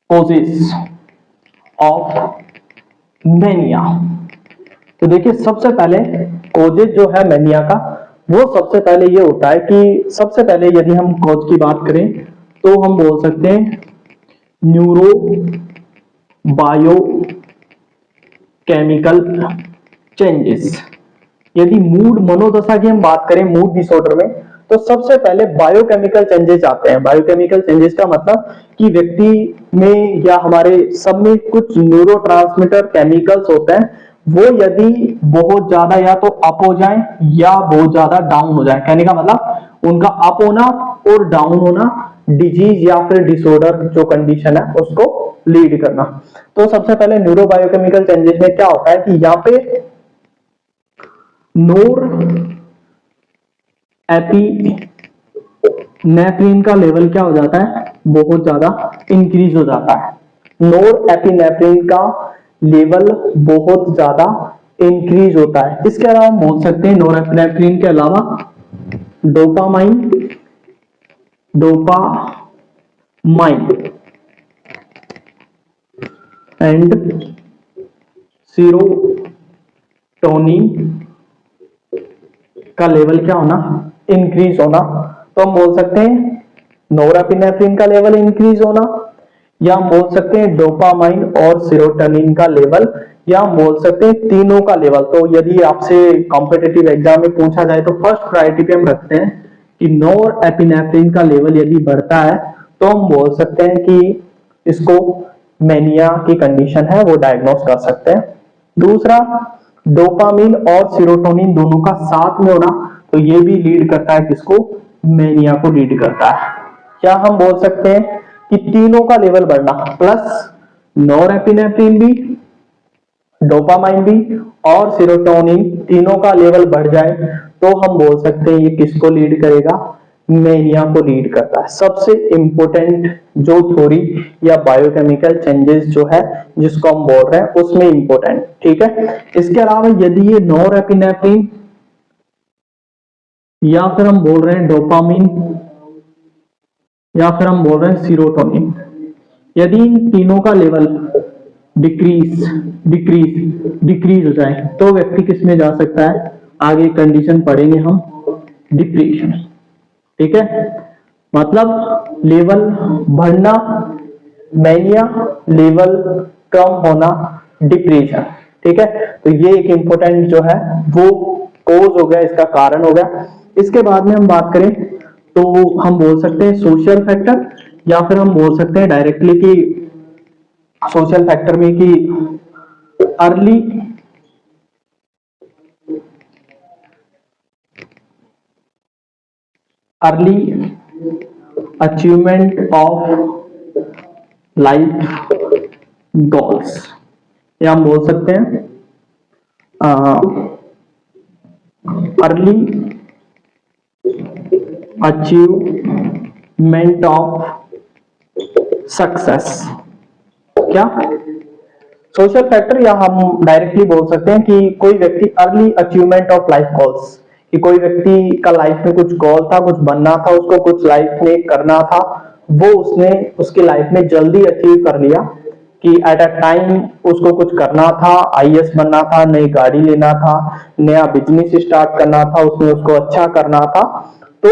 [SPEAKER 1] कॉजेस ऑफ मैनिया। तो देखिए सबसे पहले कॉजेज जो है मैनिया का, वो सबसे पहले ये होता है कि सबसे पहले यदि हम कॉज की बात करें तो हम बोल सकते हैं न्यूरो बायो केमिकल चेंजेस। यदि मूड मनोदशा की हम बात करें मूड डिसऑर्डर में, तो सबसे पहले बायोकेमिकल चेंजेस आते हैं। बायोकेमिकल चेंजेस का मतलब कि व्यक्ति में या हमारे सब में कुछ न्यूरोट्रांसमीटर केमिकल्स होते हैं, वो यदि बहुत ज्यादा या तो अप हो जाए या बहुत ज्यादा डाउन हो जाए। कहने का मतलब उनका अप होना और डाउन होना डिजीज या फिर डिसऑर्डर जो कंडीशन है उसको लीड करना। तो सबसे पहले न्यूरोबायोकेमिकल चेंजेस में क्या होता है कि यहाँ पे नोर एपिनेफ्रिन का लेवल क्या हो जाता है, बहुत ज्यादा इंक्रीज हो जाता है। नोर एपिनेफ्रिन का लेवल बहुत ज्यादा इंक्रीज होता है। इसके अलावा हम बोल सकते हैं नोर एपिनेफ्रिन के अलावा डोपामाइन एंड सीरोटोनिन का लेवल क्या होना, इंक्रीज होना। तो हम बोल सकते हैं नोरेपिनेफ्रिन का लेवल इंक्रीज होना, या हम बोल सकते हैं डोपामाइन और सीरोटोनिन का लेवल, या हम बोल सकते हैं तीनों का लेवल। तो यदि आपसे कॉम्पिटिटिव एग्जाम में पूछा जाए तो फर्स्ट प्रायोरिटी पे हम रखते हैं कि नोरेपिनेफ्रिन का लेवल यदि बढ़ता है तो हम बोल सकते हैं कि इसको मैनिया की कंडीशन है, वो डायग्नोस कर सकते हैं। दूसरा, डोपामिन और सीरोटोनिन दोनों का साथ में होना, तो ये भी लीड करता है किसको, मैनिया को लीड करता है। क्या हम बोल सकते हैं कि तीनों का लेवल बढ़ना प्लस नोरेपिनेफ्रिन भी, डोपामाइन भी और सीरोटोनिन तीनों का लेवल बढ़ जाए तो हम बोल सकते हैं ये किसको लीड करेगा, मैनिया को लीड करता है। सबसे इंपॉर्टेंट जो थ्योरी या बायोकेमिकल चेंजेस जो है जिसको हम बोल रहे हैं उसमें इंपॉर्टेंट, ठीक है। इसके अलावा यदि ये नोरेपिनेफ्रिन या फिर हम बोल रहे हैं डोपामिन या फिर हम बोल रहे हैं सीरोटोनिन, यदि इन तीनों का लेवल डिक्रीज हो जाए तो व्यक्ति किस में जा सकता है, आगे कंडीशन पढ़ेंगे हम, डिप्रेशन, ठीक है। मतलब लेवल बढ़ना मैनिया, लेवल कम होना डिप्रेशन, ठीक है। तो ये एक इंपॉर्टेंट जो है वो कोज हो गया, इसका कारण हो गया। इसके बाद में हम बात करें तो हम बोल सकते हैं सोशल फैक्टर, या फिर हम बोल सकते हैं डायरेक्टली कि सोशल फैक्टर में कि early achievement of life goals, या हम बोल सकते हैं अर्ली अचीवमेंट ऑफ सक्सेस। क्या सोशल फैक्टर, या हम डायरेक्टली बोल सकते हैं कि कोई व्यक्ति early achievement of life goals, कि कोई व्यक्ति का लाइफ में कुछ गोल था, कुछ बनना था, उसको कुछ लाइफ में करना था, वो उसने उसकी लाइफ में जल्दी अचीव कर लिया। कि एट अ टाइम उसको कुछ करना था, आईएएस बनना था, नई गाड़ी लेना था, नया बिजनेस स्टार्ट करना था, उसने उसको अच्छा करना था, तो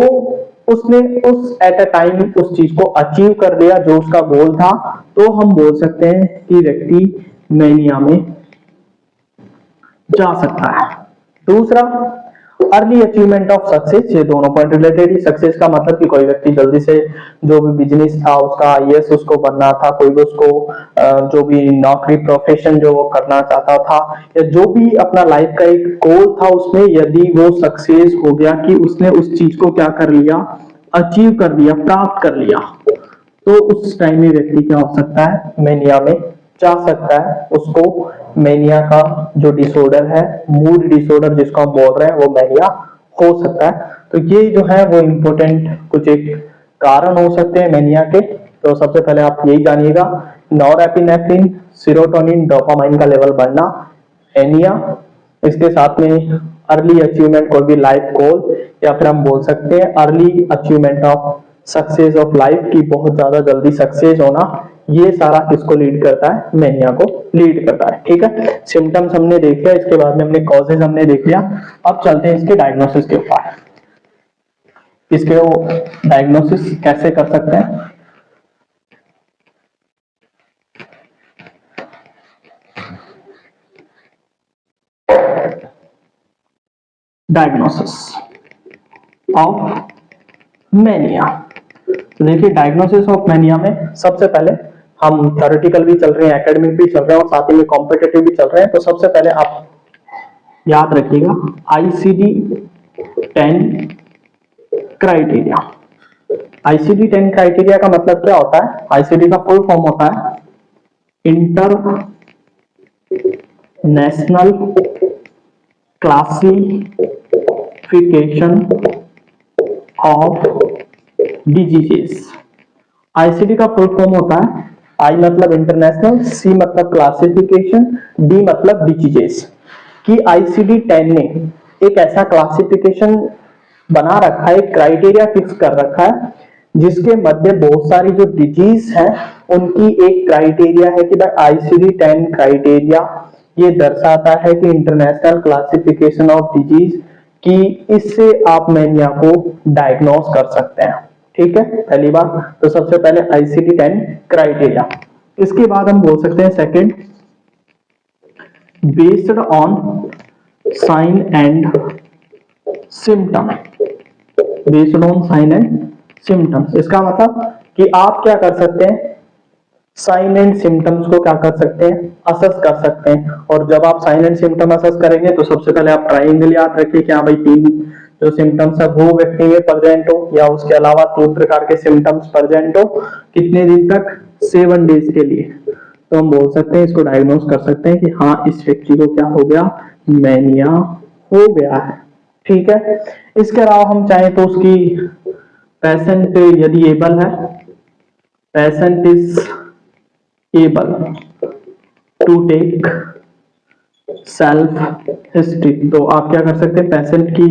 [SPEAKER 1] उसने उस एट अ टाइम उस चीज को अचीव कर लिया जो उसका गोल था। तो हम बोल सकते हैं कि व्यक्ति मैनिया में जा सकता है। दूसरा, अर्ली अचीवमेंट ऑफ सक्सेस, ये दोनों पॉइंट रिलेटेड ही। सक्सेस का मतलब कि कोई व्यक्ति जल्दी से जो भी बिजनेस था उसका, आईएएस उसको बनना था, कोई भी उसको जो भी नौकरी प्रोफेशन जो वो करना चाहता था, या जो भी अपना लाइफ का एक गोल था उसमें यदि वो सक्सेस हो गया कि उसने उस चीज को क्या कर लिया, अचीव कर लिया, प्राप्त कर लिया, तो उस टाइम में व्यक्ति क्या हो सकता है, मेनिया में जा सकता है। उसको मेनिया का जो डिसऑर्डर है, मूड डिसऑर्डर जिसको हम बोल रहे हैं, वो मेनिया हो सकता है। तो ये जो है वो इम्पोर्टेंट कुछ एक कारण हो सकते हैं मेनिया के। तो सबसे पहले आप यही जानिएगा, नॉरएपिनेफ्रिन, सेरोटोनिन, डोपामाइन का लेवल बढ़ना, एनिया, इसके साथ में अर्ली अचीवमेंट कोई भी लाइफ गोल, या फिर हम बोल सकते हैं early achievement of success of life की बहुत ज्यादा जल्दी सक्सेस होना, ये सारा किसको लीड करता है, मेनिया को लीड करता है। ठीक है, सिम्टम्स हमने देख लिया, इसके बाद में हमने कॉजेज हमने देख लिया। अब चलते हैं इसके डायग्नोसिस के ऊपर, इसके वो डायग्नोसिस कैसे कर सकते हैं। डायग्नोसिस ऑफ मेनिया, तो देखिए डायग्नोसिस ऑफ मेनिया में सबसे पहले हम थ्योरेटिकल भी चल रहे हैं, एकेडमिक भी चल रहे हैं और साथ ही में कॉम्पिटिटिव भी चल रहे हैं। तो सबसे पहले आप याद रखिएगा ICD-10 क्राइटेरिया। ICD-10 क्राइटेरिया का मतलब क्या होता है, ICD का फुल फॉर्म होता है international classification of diseases. ICD का फुल फॉर्म होता है, आई मतलब इंटरनेशनल, सी मतलब क्लासिफिकेशन, डी मतलब डिजीजेस। कि ICD-10 ने एक ऐसा क्लासिफिकेशन बना रखा है, एक क्राइटेरिया फिक्स कर रखा है, जिसके मध्य बहुत सारी जो डिजीज है उनकी एक क्राइटेरिया है कि भाई ICD-10 क्राइटेरिया ये दर्शाता है कि इंटरनेशनल क्लासिफिकेशन ऑफ डिजीज कि इससे आप मेनिया को डायग्नोस कर सकते हैं। ठीक है, पहली बात तो सबसे पहले ICD-10 क्राइटेरिया। इसके बाद हम बोल सकते हैं second, based on sign and symptom. Based on sign and symptoms, इसका मतलब कि आप क्या कर सकते हैं, साइन एंड सिम्टम्स को क्या कर सकते हैं, असेस कर सकते हैं। और जब आप साइन एंड सिम्टम असेस करेंगे तो सबसे पहले आप ट्रायंगल याद रखिए कि हाँ भाई तीन जो सिम्टम्स है वो व्यक्ति में प्रेजेंट हो, या उसके अलावा तीन प्रकार के सिम्टम्स प्रेजेंट हो, कितने दिन तक, 7 डेज के लिए। तो हम बोल सकते हैं, इसको डायग्नोस कर सकते हैं कि हाँ इस व्यक्ति को क्या हो गया, मेनिया हो गया है। ठीक है, इसके अलावा हम चाहें तो उसकी पेशेंट यदि एबल है, patient is able to take self history, तो आप क्या कर सकते हैं, पेशेंट की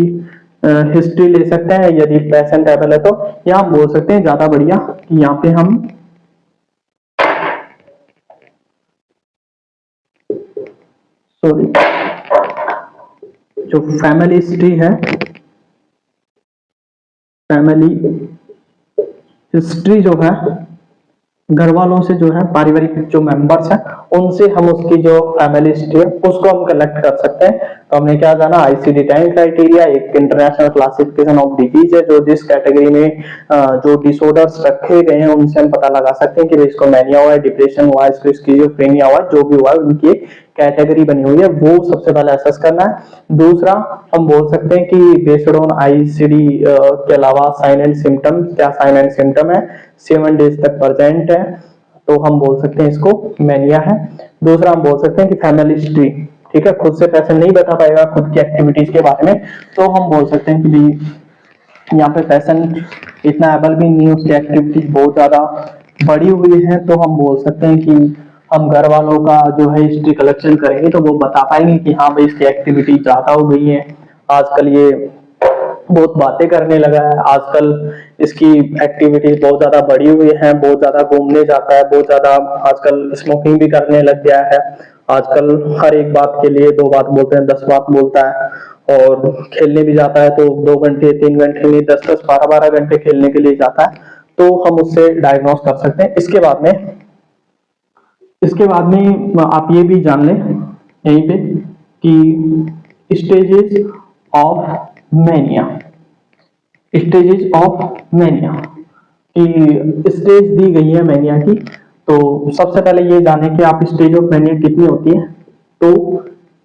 [SPEAKER 1] हिस्ट्री ले सकते हैं यदि पेशेंट एबल है तो। या हम बोल सकते हैं ज्यादा बढ़िया कि यहाँ पे हम सॉरी जो फैमिली हिस्ट्री है, फैमिली हिस्ट्री जो है घर वालों से जो है, पारिवारिक जो मेंबर्स हैं उनसे हम उसकी जो फैमिली हिस्ट्री है उसको हम कलेक्ट कर सकते हैं। तो हमने क्या जाना, ICD-10 क्राइटेरिया एक इंटरनेशनल क्लासिफिकेशन ऑफ डिजीज है, जो जिस कैटेगरी में जो डिसऑर्डर्स रखे गए हैं उनसे हम पता लगा सकते हैं कि इसको मैनिया हुआ है, डिप्रेशन हुआ है, इसको स्किज़ोफ्रेनिया हुआ है, जो भी हुआ है उनकी कैटेगरी बनी हुई है, वो सबसे पहले असेस करना है। दूसरा हम बोल सकते हैं कि बेस्ड ऑन ICD के अलावा साइन एंड सिम्टम, क्या साइन एंड सिम्टम है, 7 डेज तक प्रेजेंट है, तो हम बोल सकते हैं इसको मेनिया है। दूसरा हम बोल सकते हैं कि फैमिली हिस्ट्री, ठीक है, खुद से पेशेंट नहीं बता पाएगा खुद की एक्टिविटीज के बारे में, तो हम बोल सकते हैं कि यहाँ पे पेशेंट इतना एबल भी नहीं, उसकी एक्टिविटीज बहुत ज्यादा बढ़ी हुई है, तो हम बोल सकते हैं कि हम घर वालों का जो है हिस्ट्री कलेक्शन करेंगे तो वो बता पाएंगे कि हाँ भाई इसकी एक्टिविटी ज्यादा हो गई है, आजकल ये बहुत बातें करने लगा है, आजकल इसकी एक्टिविटीज बहुत ज्यादा बढ़ी हुई है, बहुत ज्यादा घूमने जाता है, बहुत ज्यादा आजकल स्मोकिंग भी करने लग गया है, आजकल हर एक बात के लिए 2 बात बोलते हैं, 10 बात बोलता है, और खेलने भी जाता है तो 2 घंटे 3 घंटे नहीं 10-10 12-12 घंटे खेलने के लिए जाता है, तो हम उससे डायग्नोस कर सकते हैं। इसके बाद में आप ये भी जान लें यहीं पे कि stages of mania, stages of mania की स्टेज दी गई है मैनिया की। तो सबसे पहले ये जाने कि आप स्टेज ऑफ मैनिया कितनी होती है। तो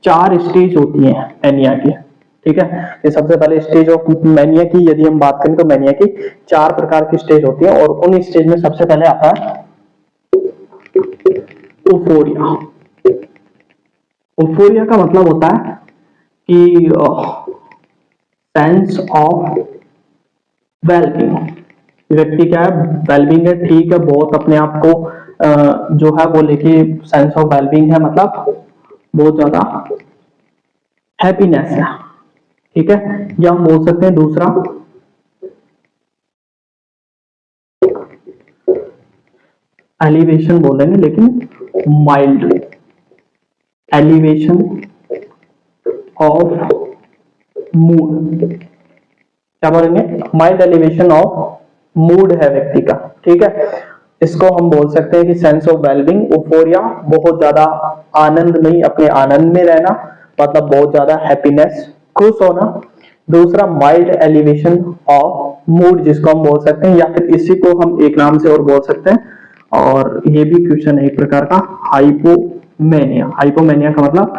[SPEAKER 1] 4 स्टेज होती हैं मैनिया की, ठीक है। ये सबसे पहले स्टेज ऑफ मैनिया की यदि हम बात करें तो मैनिया की 4 प्रकार की स्टेज होती है, और उन स्टेज में सबसे पहले आता है यूफोरिया। यूफोरिया का मतलब होता है कि सेंस ऑफ वेलबींग, व्यक्ति क्या है, वेलबींग है, ठीक है, बहुत अपने आप को जो है वो लेके सेंस ऑफ वेलबींग है, मतलब बहुत ज्यादा हैप्पीनेस है, ठीक है। या हम बोल सकते हैं दूसरा एलिवेशन बोलेंगे, लेकिन माइल्ड एलिवेशन ऑफ मूड, क्या बोलेंगे, माइल्ड एलिवेशन ऑफ मूड है व्यक्ति का, ठीक है। इसको हम बोल सकते हैं कि सेंस ऑफ वेलबींग, यूफोरिया, बहुत ज्यादा आनंद में, अपने आनंद में रहना, मतलब बहुत ज्यादा हैप्पीनेस, खुश होना। दूसरा माइल्ड एलिवेशन ऑफ मूड, जिसको हम बोल सकते हैं, या फिर इसी को हम एक नाम से और बोल सकते हैं, और ये भी क्वेश्चन है एक प्रकार का, हाइपोमेनिया। हाइपोमेनिया का मतलब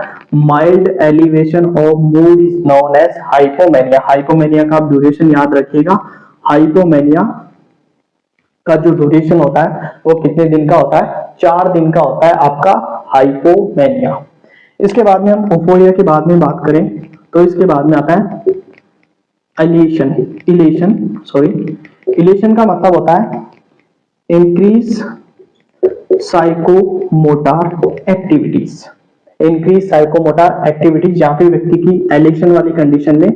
[SPEAKER 1] mild elevation of mood is known as hypomania. Hypomania का आप ड्यूरेशन याद रखिएगा। हाइपोमेनिया का जो ड्यूरेशन होता है वो कितने दिन का होता है, 4 दिन का होता है आपका हाइपोमेनिया। इसके बाद में हम यूफोरिया के बाद में बात करें तो इसके बाद में आता है इलेशन। इलेशन, सॉरी, इलेशन का मतलब होता है increase psychomotor activities. Increase psychomotor activities, यहाँ पे व्यक्ति की एलेक्शन वाली कंडीशन में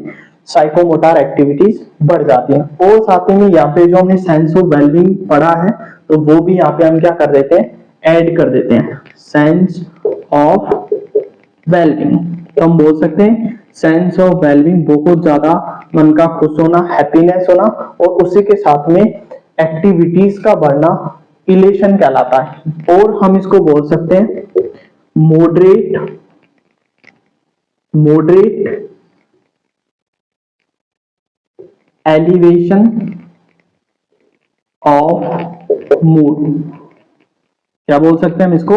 [SPEAKER 1] साइकोमोटर एक्टिविटीज बढ़ जाती हैं। और साथ ही में यहाँ पे जो हमने सेंस ऑफ वेलबींग पढ़ा है तो वो भी यहाँ पे हम क्या कर देते हैं, ऐड कर देते हैं, सेंस ऑफ वेलबींग। तो हम बोल सकते हैं सेंस ऑफ वेलबींग, बहुत ज्यादा मन का खुश होना, हैप्पीनेस होना, और उसी के साथ में एक्टिविटीज का बढ़ना इलेशन कहलाता है। और हम इसको बोल सकते हैं मॉडरेट एलिवेशन ऑफ मूड। क्या बोल सकते हैं हम इसको,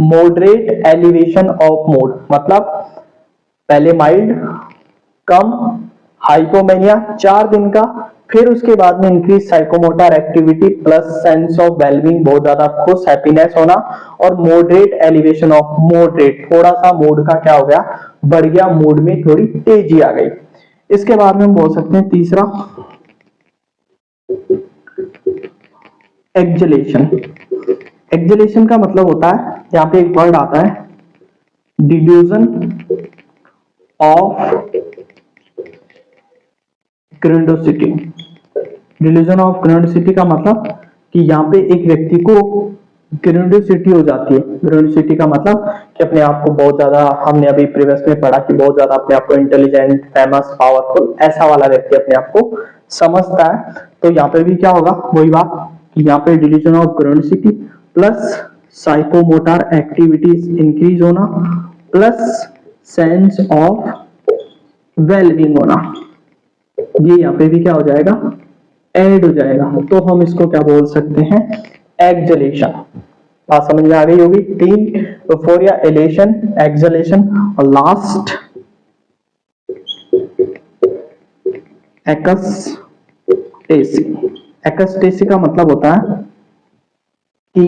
[SPEAKER 1] मॉडरेट एलिवेशन ऑफ मूड, मतलब पहले माइल्ड, कम, हाइपोमेनिया 4 दिन का, फिर उसके बाद में increase psychomotor activity plus sense of wellbeing, बहुत ज्यादा खुश, हैप्पीनेस होना, और मॉडरेट एलिवेशन ऑफ, मॉडरेट थोड़ा सा मूड का क्या हो गया, बढ़ गया, मूड में थोड़ी तेजी आ गई। इसके बाद में हम बोल सकते हैं तीसरा एक्सलेशन। एक्सलेशन का मतलब होता है, यहाँ पे एक वर्ड आता है डिल्यूजन ऑफ ग्रेंडोसिटी। डिल्यूजन ऑफ ग्रेंडोसिटी का मतलब कि यहाँ पे एक व्यक्ति को ग्रेंडोसिटी हो जाती है। ग्रेंडोसिटी का मतलब कि अपने आप को बहुत ज्यादा, हमने अभी प्रीवियस में पढ़ा कि बहुत ज्यादा अपने आप को इंटेलिजेंट, फेमस, पावरफुल, ऐसा वाला व्यक्ति अपने आप को समझता है। तो यहाँ पे भी क्या होगा, वही बात कि यहाँ पे delusion of grandiosity plus psychomotor activities increase होना प्लस सेंस ऑफ वेलबींग होना, ये यहाँ पे भी क्या हो जाएगा, ऐड हो जाएगा। तो हम इसको क्या बोल सकते हैं, एक्सलेशन। बात समझ में आ गई होगी। 3 यूफोरिया, एलेशन, एक्सलेशन, और लास्ट एक्सटेसी। एक्सटेसी का मतलब होता है कि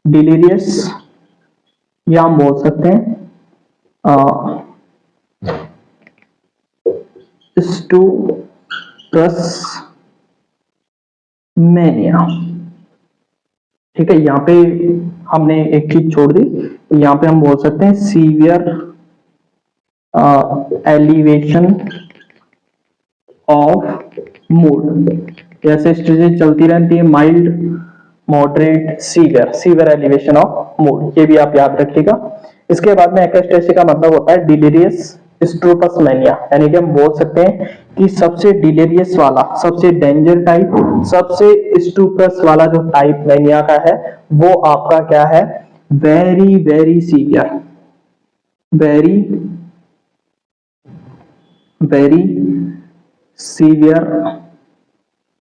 [SPEAKER 1] डिलीरियस, या हम बोल सकते हैं स्टूप्रस मैनिया, ठीक है। यहाँ पे हमने एक चीज छोड़ दी, यहाँ पे हम बोल सकते हैं सीवियर एलिवेशन ऑफ मूड। जैसे स्टेजेस चलती रहती है, mild, moderate, severe, severe elevation of mood, ये भी आप याद रखिएगा। इसके बाद में एक्सटेसी का मतलब होता है डिलीरियस स्ट्रूपस मैनिया, यानी कि हम बोल सकते हैं कि सबसे डिलीरियस वाला, सबसे डेंजर टाइप, सबसे स्ट्रूपस वाला जो टाइप मैनिया का है वो आपका क्या है, very very severe, very very severe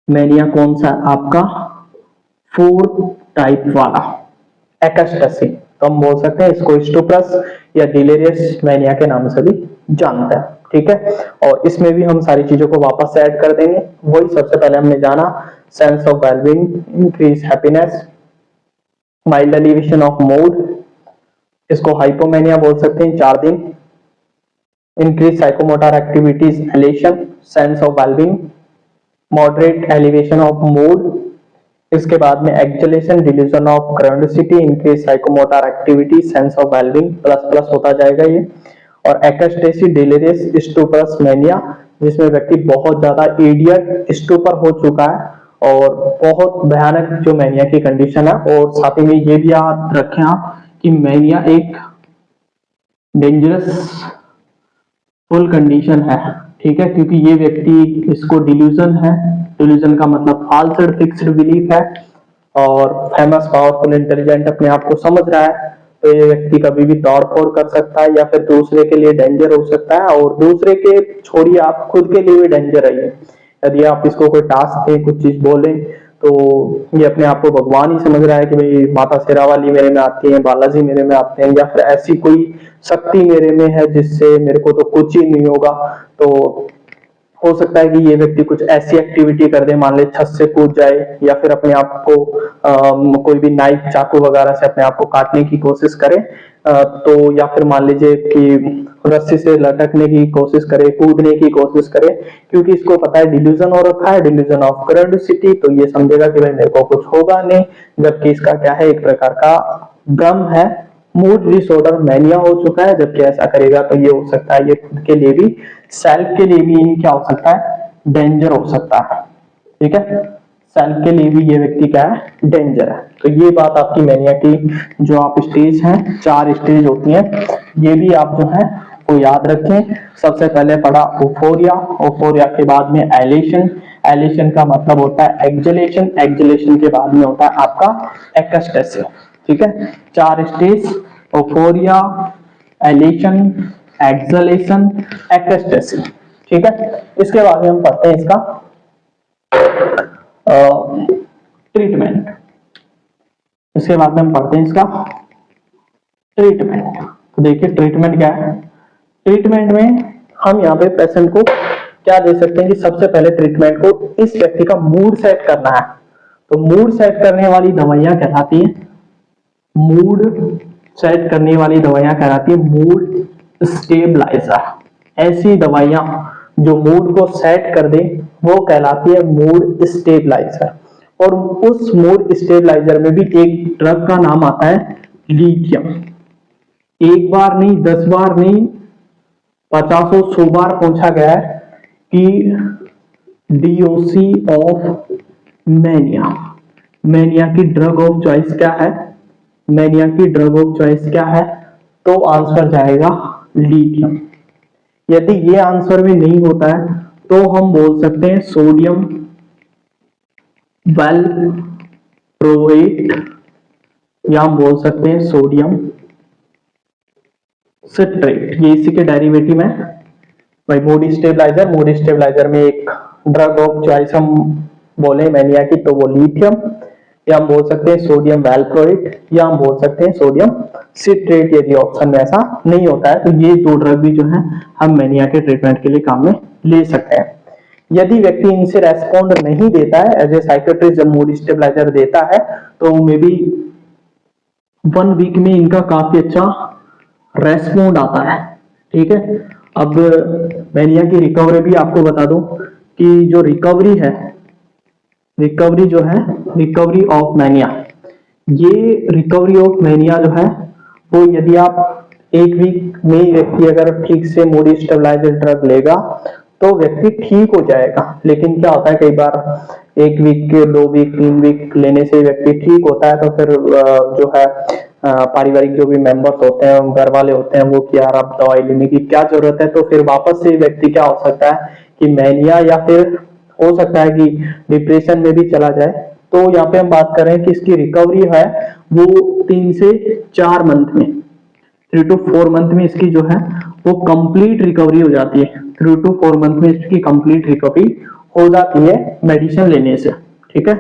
[SPEAKER 1] mania कौन सा है आपका, 4th टाइप वाला एक्स्टेसी। तो हम बोल सकते हैं इसको स्टुपस या डिलेरियस मैनिया के नाम से भी जानते हैं, ठीक है। और इसमें भी हम सारी चीजों को वापस ऐड कर देंगे। वही सबसे पहले हमने जाना sense of wellbeing, increase happiness, mild elevation of mood, इसको हाइपोमेनिया बोल सकते हैं 4 दिन, increase psychomotor activities elation, sense of wellbeing, moderate elevation of mood, इसके बाद में exaltation, delusion of curiosity, increase psychomotor activity, sense of wellbeing, plus plus होता जाएगा ये। और एक्सटेसी, डिलेरियस, स्टुपस मैनिया, जिसमें व्यक्ति बहुत ज्यादा इडियट स्टुपर हो चुका है और बहुत भयानक जो मैनिया की कंडीशन है। और साथ ही में ये भी याद रखें आप कि मैनिया एक डेंजरस फुल कंडीशन है, ठीक है, क्योंकि ये व्यक्ति, इसको डिल्यूजन है, डिल्यूजन का मतलब फॉल्स एंड फिक्स्ड बिलीफ है, और फेमस, पावरफुल, इंटेलिजेंट अपने आप को समझ रहा है, तो ये व्यक्ति कभी भी तोड़ फोड़ कर सकता है या फिर दूसरे के लिए डेंजर हो सकता है, और दूसरे के छोड़िए आप खुद के लिए भी डेंजर है ये। यदि आप इसको कोई टास्क दे, कुछ चीज बोले, तो ये अपने आप को भगवान ही समझ रहा है कि भाई माता शेरावाली मेरे में आती है, बालाजी मेरे में आते हैं, या फिर ऐसी कोई शक्ति मेरे में है जिससे मेरे को तो कुछ ही नहीं होगा। तो हो सकता है कि ये व्यक्ति कुछ ऐसी एक्टिविटी कर दे, मान ले छत से कूद जाए, या फिर अपने आप को कोई भी नाइफ, चाकू वगैरह से अपने आप को काटने की कोशिश करे, तो या फिर मान लीजिए कि रस्सी से लटकने की कोशिश करे, कूदने की कोशिश करे, क्योंकि इसको पता है डिल्यूजन हो रखा है, डिल्यूजन ऑफ क्यूरियोसिटी, तो ये समझेगा कि भाई मेरे को कुछ होगा नहीं, जबकि इसका क्या है, एक प्रकार का भ्रम है, मूड डिसऑर्डर मैनिया हो चुका है। जबकि ऐसा करेगा तो ये हो सकता है, ये खुद के लिए भी, सेल्फ के लिए भी क्या हो सकता है, डेंजर हो सकता है, ठीक है, सेल्फ के लिए भी ये व्यक्ति क्या है, डेंजर है। तो ये बात आपकी मैनिया की जो आप स्टेज हैं, 4 स्टेज होती हैं, ये भी आप जो है वो याद रखें। सबसे पहले पढ़ा ओफोरिया, ओफोरिया के बाद में एलेशन, एलेशन का मतलब होता है एक्सलेशन, एक्सलेशन के बाद में होता है आपका एक्सटेसी, ठीक है। 4 स्टेज, ओफोरिया, एलेशन, एक्सलेशन, एक्सटेसी, ठीक है। इसके बाद में हम पढ़ते हैं इसका ट्रीटमेंट, इसके बाद में हम पढ़ते हैं इसका ट्रीटमेंट। तो देखिए ट्रीटमेंट क्या है, ट्रीटमेंट में हम यहाँ पे पेशेंट को क्या दे सकते हैं कि सबसे पहले ट्रीटमेंट को इस व्यक्ति का मूड सेट करना है। तो मूड सेट करने वाली दवाइयां कहलाती है, मूड सेट करने वाली दवाइयां कहलाती है मूड स्टेबलाइजर। ऐसी दवाइयां जो मूड को सेट कर दे वो कहलाती है मूड स्टेबलाइजर। और उस मूड स्टेबलाइजर में भी एक ड्रग का नाम आता है लिथियम। एक बार नहीं, 10 बार नहीं, 50 100 बार पूछा गया है कि डीओसी ऑफ मैनिया, मैनिया की ड्रग ऑफ चॉइस क्या है, मैनिया की ड्रग ऑफ चॉइस क्या है, तो आंसर जाएगा लिथियम। यदि ये आंसर में नहीं होता है तो हम बोल सकते हैं सोडियम वेलप्रोएट, या हम बोल सकते हैं सोडियम सिट्रेट, ये इसी के डेरिवेटिव है भाई। मूड स्टेबलाइजर, मूड स्टेबलाइजर में एक ड्रग ऑफ चॉइस हम बोले मैनिया की, तो वो लिथियम, या हम बोल सकते हैं सोडियम वेलप्रोएट, या हम बोल सकते हैं सोडियम सिट्रेट। यदि ऑप्शन में ऐसा नहीं होता है तो ये 2 ड्रग भी जो है हम मैनिया के ट्रीटमेंट के लिए काम में ले सकते हैं। यदि व्यक्ति इनसे रेस्पॉन्ड नहीं देता है, एज ए साइकियाट्रिस्ट जब मूड स्टेबलाइजर देता है तो मे बी 1 वीक में इनका काफी अच्छा रेस्पॉन्ड आता है, ठीक है। अब मैनिया की रिकवरी भी आपको बता दूं कि जो रिकवरी है, रिकवरी जो है, रिकवरी ऑफ मैनिया, ये रिकवरी ऑफ मैनिया जो है वो यदि आप 1 वीक में व्यक्ति अगर ठीक से मूड स्टेबलाइजर ड्रग लेगा तो व्यक्ति ठीक हो जाएगा। लेकिन क्या होता है कई बार 1 वीक, 2 वीक, 3 वीक लेने से व्यक्ति ठीक होता है, तो फिर जो है पारिवारिक जो भी मेंबर्स होते हैं, घर वाले होते हैं, वो कि यार अब दवाई लेने की क्या जरूरत है, तो फिर वापस से व्यक्ति क्या हो सकता है कि मैनिया, या फिर हो सकता है कि डिप्रेशन में भी चला जाए। तो यहाँ पे हम बात कर रहे हैं कि इसकी रिकवरी है वो 3 से 4 मंथ में, 3 to 4 मंथ में इसकी जो है वो कंप्लीट रिकवरी हो जाती है। 3 to 4 मंथ में इसकी कंप्लीट रिकवरी हो जाती है मेडिसिन लेने से। ठीक है,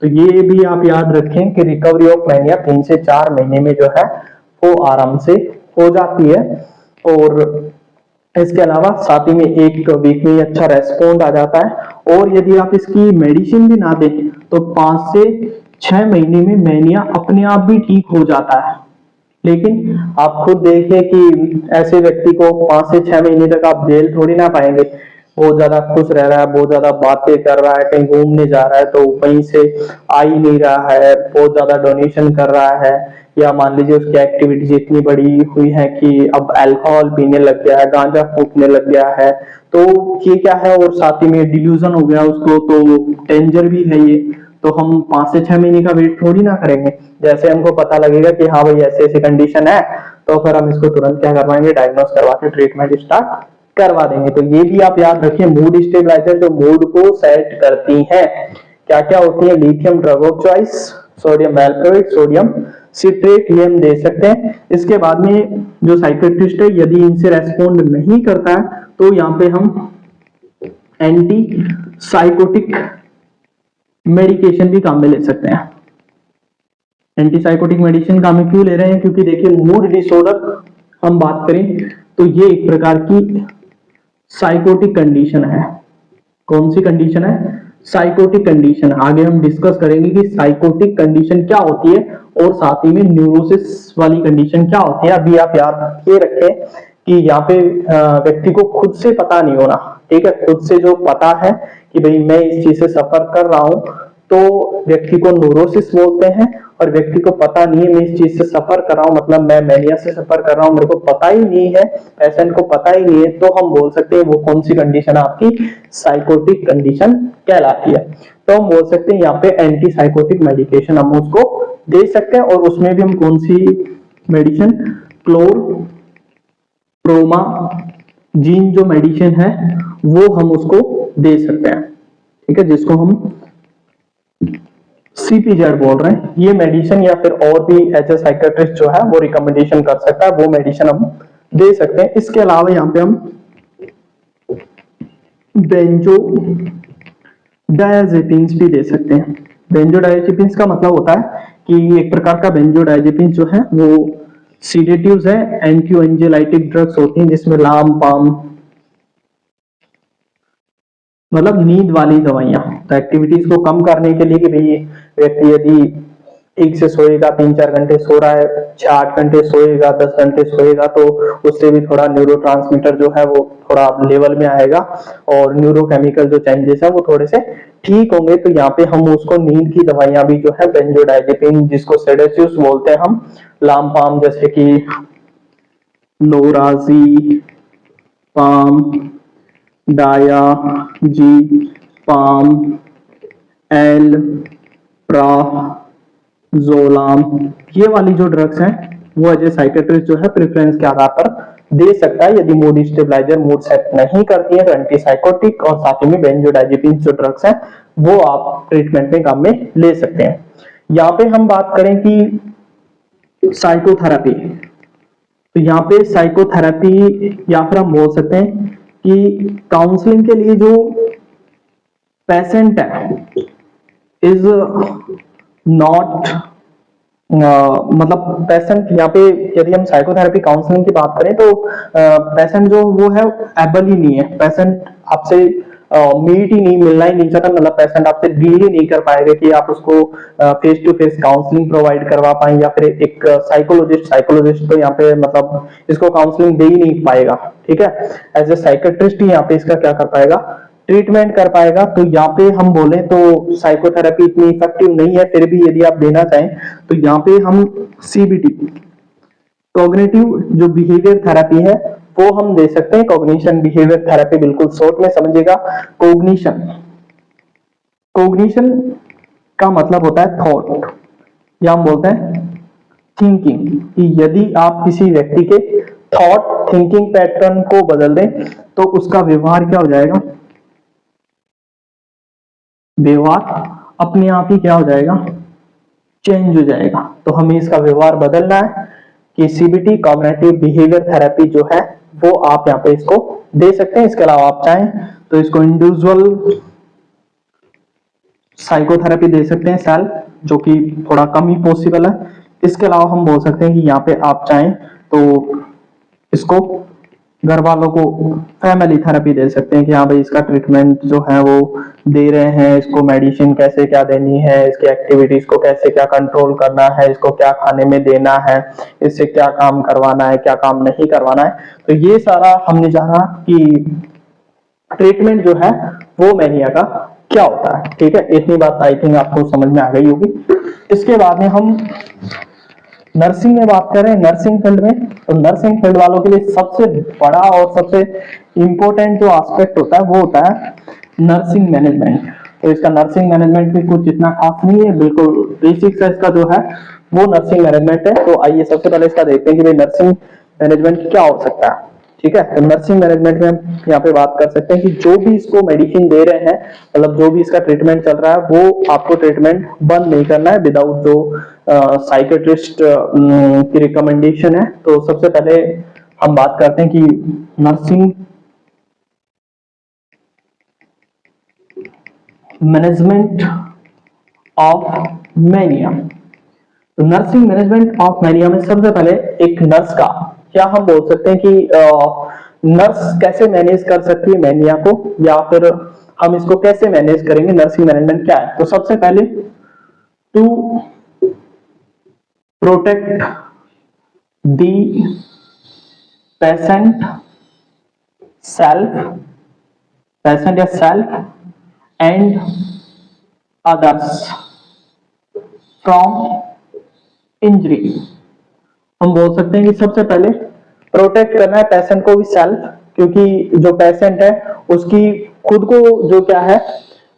[SPEAKER 1] तो ये भी आप याद रखें कि रिकवरी ऑफ मैनिया 3 से 4 महीने में जो है वो आराम से हो जाती है। और इसके अलावा साथ ही में 1 वीक में अच्छा रेस्पॉन्ड आ जाता है। और यदि आप इसकी मेडिसिन भी ना दें तो 5 से 6 महीने में मैनिया अपने आप भी ठीक हो जाता है। लेकिन आप खुद देखिए कि ऐसे व्यक्ति को 5 से 6 महीने तक आप जेल थोड़ी ना पाएंगे। बहुत ज्यादा खुश रह रहा है, बहुत ज्यादा बातें कर रहा है, कहीं घूमने जा रहा है तो वहीं से आ ही नहीं रहा है, बहुत ज्यादा डोनेशन कर रहा है, या मान लीजिए उसकी एक्टिविटीज इतनी बड़ी हुई है कि अब अल्कोहल पीने लग गया है, गांजा फूकने लग गया है, तो ये क्या है। और साथ ही में डिल्यूजन हो गया उसको, तो डेंजर भी है ये। तो हम 5 से 6 महीने का वेट थोड़ी ना करेंगे। जैसे हमको पता लगेगा कि हाँ भाई ऐसे ऐसी कंडीशन है, तो फिर हम इसको तुरंत क्या करवाएंगे, डायग्नोस करवा के ट्रीटमेंट स्टार्ट करवा देंगे। तो ये भी आप याद रखिए, मूड स्टेबलाइजर जो मूड को सेट करती हैं क्या क्या होती है, lithium drug of choice, sodium valproate, sodium citrate, ये हम दे सकते हैं। इसके बाद में जो साइकियाट्रिस्ट है यदि इनसे रेस्पॉन्ड नहीं करता है तो यहाँ पे हम एंटी साइकोटिक मेडिकेशन भी काम में ले सकते हैं। एंटीसाइकोटिक मेडिसिन काम में क्यों ले रहे हैं, क्योंकि देखिए मूड डिसऑर्डर हम बात करें तो ये एक प्रकार की साइकोटिक कंडीशन है। कौन सी कंडीशन है, साइकोटिक कंडीशन। आगे हम डिस्कस करेंगे कि साइकोटिक कंडीशन क्या होती है और साथ ही में न्यूरोसिस वाली कंडीशन क्या होती है। अभी आप याद ये रखें कि यहाँ पे व्यक्ति को खुद से पता नहीं होना। ठीक है, खुद से जो पता है कि भाई मैं इस चीज से सफर कर रहा हूं तो व्यक्ति को न्यूरोसिस बोलते हैं। और व्यक्ति को पता नहीं है मैं इस चीज से सफर कर रहा हूं, मतलब मैं मैनिया से सफर कर रहा हूं, मेरे को पता ही नहीं है, पेशेंट को पता ही नहीं है, तो हम बोल सकते हैं वो कौन सी कंडीशन आपकी साइकोटिक कंडीशन कहलाती है। तो हम बोल सकते हैं यहाँ पे एंटी साइकोटिक मेडिकेशन हम उसको दे सकते हैं। और उसमें भी हम कौन सी मेडिसिन, क्लोरप्रोमा जीन जो मेडिसिन है वो हम उसको दे सकते हैं। ठीक है, जिसको हम CPZ बोल रहे हैं। ये मेडिसिन या फिर और भी एज ए साइकियाट्रिस्ट जो है वो रिकमेंडेशन कर सकता है, वो मेडिसिन हम दे सकते हैं। इसके अलावा यहाँ पे हम बेंजोडायजेपिन्स भी दे सकते हैं। बेंजोडायजेपिन्स का मतलब होता है कि एक प्रकार का बेंजोडायजेपिन्स जो है वो सीडेटिव्स है, एंटी एंजेलाइटिक ड्रग्स होती हैं जिसमें लाम पाम मतलब नींद वाली दवाइयां। तो एक्टिविटीज को कम करने के लिए कि भाई व्यक्ति यदि ठीक से सोएगा, 3-4 घंटे सो रहा है, 6-8 घंटे सोएगा, 10 घंटे सोएगा, तो उससे भी थोड़ा न्यूरोट्रांसमीटर जो है वो थोड़ा लेवल में आएगा और न्यूरोकेमिकल जो चेंजेस है वो थोड़े से ठीक होंगे। तो यहाँ पे हम उसको नींद की दवाइयां भी जो है बेंजोडायजेपिन, जिसको सेडेटिव्स बोलते हैं हम, लामपाम जैसे कि लोराजी पाम, डाया जी पाम, एल प्राजोलाम, ये वाली जो ड्रग्स हैं वो एज ए साइकियाट्रिस्ट जो है प्रेफरेंस के आधार पर दे सकता है। यदि मूड स्टेबलाइजर मूड सेट नहीं करती है तो एंटीसाइकोटिक और साथ ही में बेंजोडायजेपिन जो ड्रग्स हैं वो आप ट्रीटमेंट में काम में ले सकते हैं। यहाँ पे हम बात करें कि साइकोथेरेपी, तो यहाँ पे साइकोथेरेपी या फिर हम बोल सकते हैं कि काउंसलिंग के लिए जो पेशेंट है इज नॉट मतलब पेशेंट यहाँ पे यदि हम साइकोथेरेपी काउंसलिंग की बात करें तो पेशेंट जो वो है एबल ही नहीं है, पेशेंट आपसे मीट ही नहीं, मिलना ही नहीं चाहता, मतलब पेशेंट आपसे डील ही नहीं कर पाएगा कि आप उसको face to face counselling provide करवा पाए, या फिर एक साइकोलॉजिस्ट तो यहाँ पे मतलब इसको काउंसलिंग दे ही नहीं पाएगा। ठीक है, एज ए साइकियाट्रिस्ट ही यहाँ पे इसका क्या कर पाएगा, ट्रीटमेंट कर पाएगा। तो यहाँ पे हम बोले तो साइकोथेरेपी इतनी इफेक्टिव नहीं है, फिर भी यदि आप देना चाहें तो यहाँ पे हम CBT, कॉग्निटिव जो बिहेवियर थेरेपी है वो हम दे सकते हैं। कॉग्निशन बिहेवियर थेरेपी बिल्कुल शॉर्ट में समझिएगा। कॉग्निशन, कॉग्निशन का मतलब होता है थॉट, या हम बोलते हैं थिंकिंग, कि यदि आप किसी व्यक्ति के थॉट थिंकिंग पैटर्न को बदल दें तो उसका व्यवहार क्या हो जाएगा, व्यवहार अपने आप ही क्या हो जाएगा, चेंज हो जाएगा। तो हमें इसका व्यवहार बदलना है। कि सीबीटी कॉग्निटिव बिहेवियर थेरेपी जो है वो आप यहाँ पे इसको दे सकते हैं। इसके अलावा आप चाहें तो इसको इंडिविजुअल साइकोथेरेपी दे सकते हैं सेल्फ, जो कि थोड़ा कम ही पॉसिबल है। इसके अलावा हम बोल सकते हैं कि यहाँ पे आप चाहें तो इसको घर वालों को फैमिली थेरेपी दे सकते हैं कि हाँ भाई इसका ट्रीटमेंट जो है वो दे रहे हैं, इसको मेडिसिन कैसे क्या देनी है, इसकी एक्टिविटीज को कैसे क्या कंट्रोल करना है, इसको क्या खाने में देना है, इससे क्या काम करवाना है, क्या काम नहीं करवाना है। तो ये सारा हमने जाना कि ट्रीटमेंट जो है वो मैनिया का क्या होता है। ठीक है, इतनी बात आई थिंक आपको समझ में आ गई होगी। इसके बाद में हम नर्सिंग में बात करें, नर्सिंग फील्ड में, तो नर्सिंग फील्ड वालों के लिए सबसे बड़ा और सबसे इंपॉर्टेंट जो एस्पेक्ट होता है वो होता है नर्सिंग मैनेजमेंट। तो इसका नर्सिंग मैनेजमेंट भी कुछ इतना खास नहीं है, बिल्कुल बेसिक सा इसका जो है वो नर्सिंग मैनेजमेंट है। तो आइए सबसे पहले इसका देखते हैं कि भाई नर्सिंग मैनेजमेंट क्या हो सकता है। ठीक है, तो नर्सिंग मैनेजमेंट में हम यहाँ पे बात कर सकते हैं कि जो भी इसको मेडिसिन दे रहे हैं, मतलब जो भी इसका ट्रीटमेंट चल रहा है, वो आपको ट्रीटमेंट बंद नहीं करना है विदाउट जो साइकेट्रिस्ट की रिकमेंडेशन है। तो सबसे पहले हम बात करते हैं कि नर्सिंग मैनेजमेंट ऑफ मैनिया। तो नर्सिंग मैनेजमेंट ऑफ मैनिया में सबसे पहले एक नर्स का क्या हम बोल सकते हैं कि नर्स कैसे मैनेज कर सकती है मैनिया को, या फिर हम इसको कैसे मैनेज करेंगे, नर्सिंग मैनेजमेंट क्या है। तो सबसे पहले टू प्रोटेक्ट दी पेशेंट या self and others from injury. हम बोल सकते हैं कि सबसे पहले प्रोटेक्ट करना है पेशेंट को भी सेल्फ, क्योंकि जो पेशेंट है उसकी खुद को जो क्या है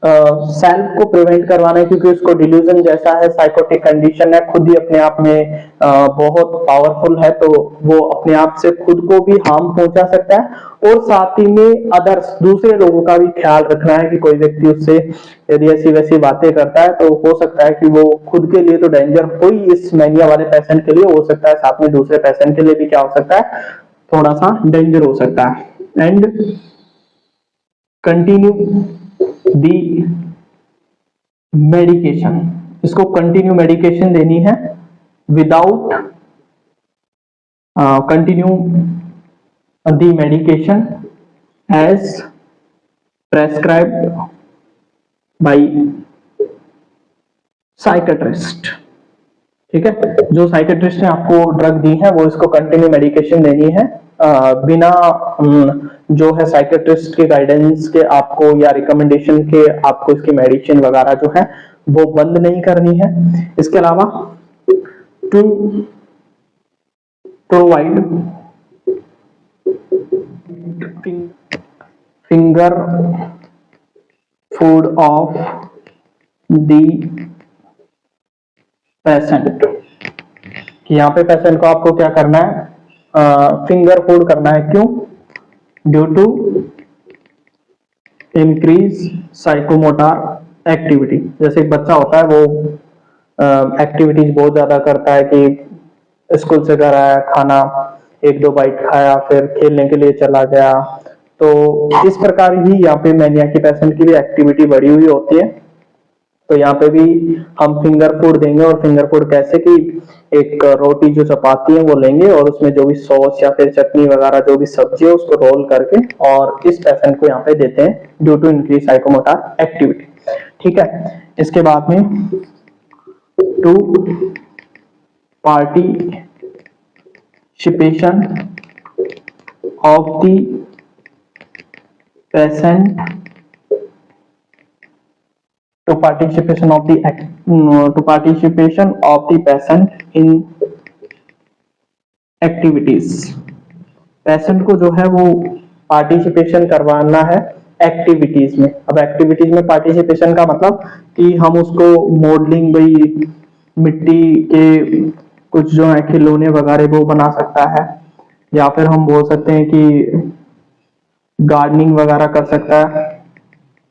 [SPEAKER 1] सेल्फ को प्रिवेंट करवाना है, क्योंकि उसको डिल्यूजन जैसा है, साइकोटिक कंडीशन है, खुद ही अपने आप में बहुत पावरफुल है, तो वो अपने आप से खुद को भी हार्म पहुंचा सकता है। और साथ ही में अदर्स दूसरे लोगों का भी ख्याल रखना है कि कोई व्यक्ति उससे यदि ऐसी वैसी बातें करता है तो हो सकता है कि वो खुद के लिए तो डेंजर हो ही इस मैनिया वाले पेशेंट के लिए, हो सकता है साथ में दूसरे पेशेंट के लिए भी क्या हो सकता है, थोड़ा सा डेंजर हो सकता है। एंड कंटिन्यू दी मेडिकेशन, इसको कंटिन्यू मेडिकेशन देनी है without continue the medication as prescribed by psychiatrist. ठीक है, जो साइकेट्रिस्ट ने आपको ड्रग दी है वो इसको कंटिन्यू मेडिकेशन देनी है, बिना जो है साइकेट्रिस्ट के गाइडेंस के आपको या रिकमेंडेशन के आपको इसकी मेडिसिन वगैरह जो है वो बंद नहीं करनी है। इसके अलावा to provide finger food of the patient, कि यहाँ पे पेशेंट को आपको क्या करना है, फिंगर फूड करना है। क्यों? Due to increase psychomotor activity. जैसे एक बच्चा होता है वो एक्टिविटीज बहुत ज्यादा करता है कि स्कूल से घर आया, खाना एक दो बाइट खाया, फिर खेलने के लिए चला गया, तो इस प्रकार ही यहाँ पे मैनिया के पेशेंट की भी एक्टिविटी बढ़ी हुई होती है। तो यहाँ पे भी हम फिंगर फूड देंगे, और फिंगर फूड कैसे कि एक रोटी जो चपाती है वो लेंगे और उसमें जो भी सॉस या फिर चटनी वगैरह जो भी सब्जी है उसको रोल करके और इस पेशेंट को यहाँ पे देते हैं due to increase psychomotor activity. ठीक है, इसके बाद में to participation of the patient to participation of the patient in activities। पेशेंट को जो है वो पार्टिसिपेशन करवाना है एक्टिविटीज में। अब एक्टिविटीज में पार्टिसिपेशन का मतलब कि हम उसको मॉडलिंग, भाई मिट्टी के कुछ जो है खिलौने वगैरह वो बना सकता है, या फिर हम बोल सकते हैं कि गार्डनिंग वगैरह कर सकता है,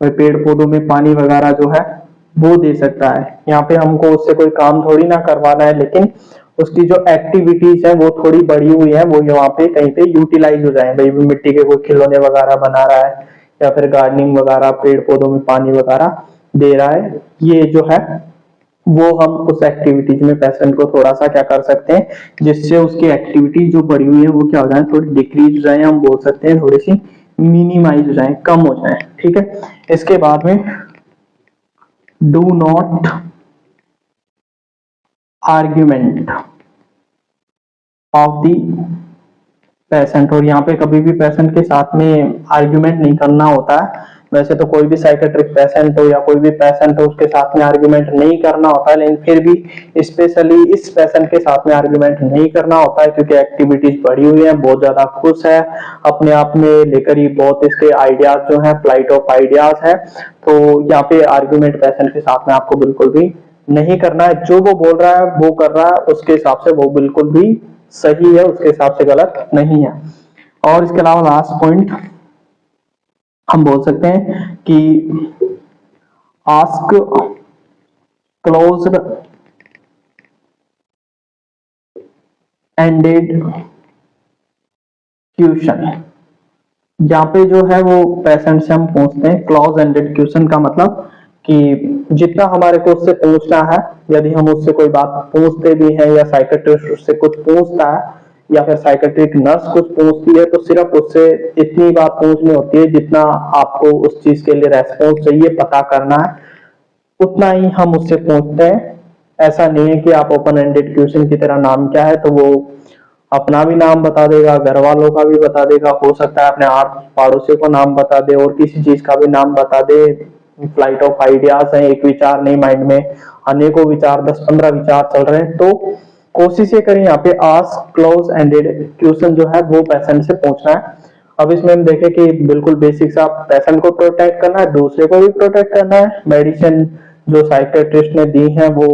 [SPEAKER 1] पेड़ पौधों में पानी वगैरह जो है वो दे सकता है। यहाँ पे हमको उससे कोई काम थोड़ी ना करवाना है, लेकिन उसकी जो एक्टिविटीज है वो थोड़ी बढ़ी हुई है, वो यहाँ पे कहीं पे यूटिलाइज हो जाए। भाई मिट्टी के कोई खिलौने वगैरह बना रहा है या फिर गार्डनिंग वगैरह, पेड़ पौधों में पानी वगैरह दे रहा है, ये जो है वो हम उस एक्टिविटीज में पेशेंट को थोड़ा सा क्या कर सकते हैं, जिससे उसकी एक्टिविटी जो बढ़ी हुई है वो क्या हो जाए, थोड़ी डिक्रीज हो जाए, हम बोल सकते हैं थोड़ी सी मिनिमाइज हो जाए, कम हो जाए। ठीक है, इसके बाद में do not argument of the patient. और यहाँ पे कभी भी पेशेंट के साथ में आर्ग्यूमेंट नहीं करना होता है। वैसे तो कोई भी साइकेट्रिक पेशेंट हो या कोई भी पेशेंट हो उसके साथ में आर्ग्यूमेंट नहीं करना होता है, लेकिन फिर भी स्पेशली इस पेशेंट के साथ में आर्ग्यूमेंट नहीं करना होता है, क्योंकि एक्टिविटीज बढ़ी हुई है, बहुत ज्यादा खुश है अपने आप में लेकर ही, बहुत इसके आइडियाज जो है फ्लाइट ऑफ आइडियाज है। तो यहाँ पे आर्ग्यूमेंट पेशेंट के साथ में आपको बिल्कुल भी नहीं करना है। जो वो बोल रहा है वो कर रहा है, उसके हिसाब से वो बिल्कुल भी सही है, उसके हिसाब से गलत नहीं है। और इसके अलावा लास्ट पॉइंट हम बोल सकते हैं कि आस्क क्लोज्ड एंडेड क्वेश्चन। यहाँ पे जो है वो पेशेंट से हम पूछते हैं क्लोज एंडेड क्वेश्चन का मतलब कि जितना हमारे को उससे पूछना है, यदि हम उससे कोई बात पूछते भी हैं या साइकेट्रिस्ट उससे कुछ पूछता है या फिर साइकेट्रिक नर्स कुछ पूछती है, तो सिर्फ उससे इतनी बात पूछनी होती है जितना आपको उस चीज के लिए रेस्पॉन्स चाहिए, पता करना है, उतना ही हम उससे पूछते हैं। ऐसा नहीं है कि आप ओपन एंडेड क्वेश्चन की तरह नाम क्या है तो वो अपना भी नाम बता देगा, घर वालों का भी बता देगा, हो सकता है अपने आस पड़ोसियों को नाम बता दे और किसी चीज का भी नाम बता दे। फ्लाइट ऑफ आइडियाज है, एक विचार नहीं, माइंड में अनेकों विचार, 10-15 विचार चल रहे हैं। तो कोशिश ये करें यहाँ पे आस्क क्लोज एंडेड क्वेश्चन जो है वो पेशेंट से पूछना है। अब इसमें हम देखें कि बिल्कुल बेसिक सा पेशेंट को प्रोटेक्ट करना है, दूसरे को भी प्रोटेक्ट करना है, मेडिसिन जो साइकेट्रिस्ट ने दी है वो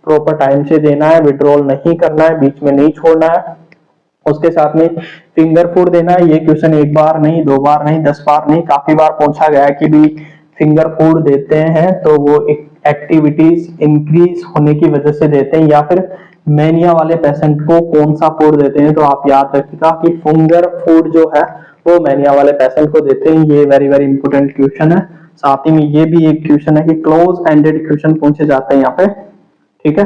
[SPEAKER 1] प्रॉपर टाइम से देना है, विड्रॉल नहीं करना है, बीच में नहीं छोड़ना है, उसके साथ में फिंगर फूड देना है। ये क्वेश्चन एक बार नहीं, 2 बार नहीं, 10 बार नहीं, काफी बार पूछा गया है कि भी फिंगर फूड देते हैं तो वो एक्टिविटीज इंक्रीज होने की वजह से देते हैं या फिर मैनिया वाले पेशेंट को कौन सा फूड देते हैं। तो आप याद रखिएगा कि फिंगर फूड जो है वो मैनिया वाले पेशेंट को देते हैं। ये वेरी वेरी इंपॉर्टेंट क्वेश्चन है। साथ ही में ये भी एक क्वेश्चन है कि क्लोज एंडेड क्वेश्चन पूछे जाते हैं यहाँ पे। ठीक है,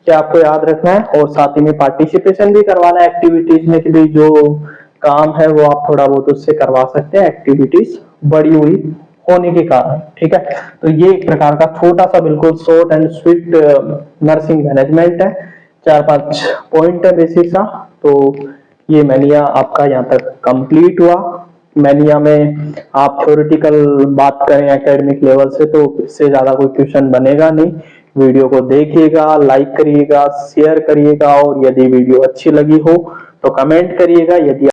[SPEAKER 1] क्या आपको याद रखना है और साथ ही में पार्टिसिपेशन भी करवाना है एक्टिविटीज में, कि भाई जो काम है वो आप थोड़ा बहुत उससे करवा सकते हैं, एक्टिविटीज बढ़ी हुई होने के कारण। ठीक है, तो ये एक प्रकार का छोटा सा बिल्कुल short and sweet nursing management है, 4-5 पॉइंट है बेसिक सा। तो ये मैनिया आपका यहाँ तक कंप्लीट हुआ। मैनिया में आप थ्योरेटिकल बात करें एकेडमिक लेवल से तो इससे ज्यादा कोई क्वेश्चन बनेगा नहीं। वीडियो को देखिएगा, लाइक करिएगा, शेयर करिएगा और यदि वीडियो अच्छी लगी हो तो कमेंट करिएगा। यदि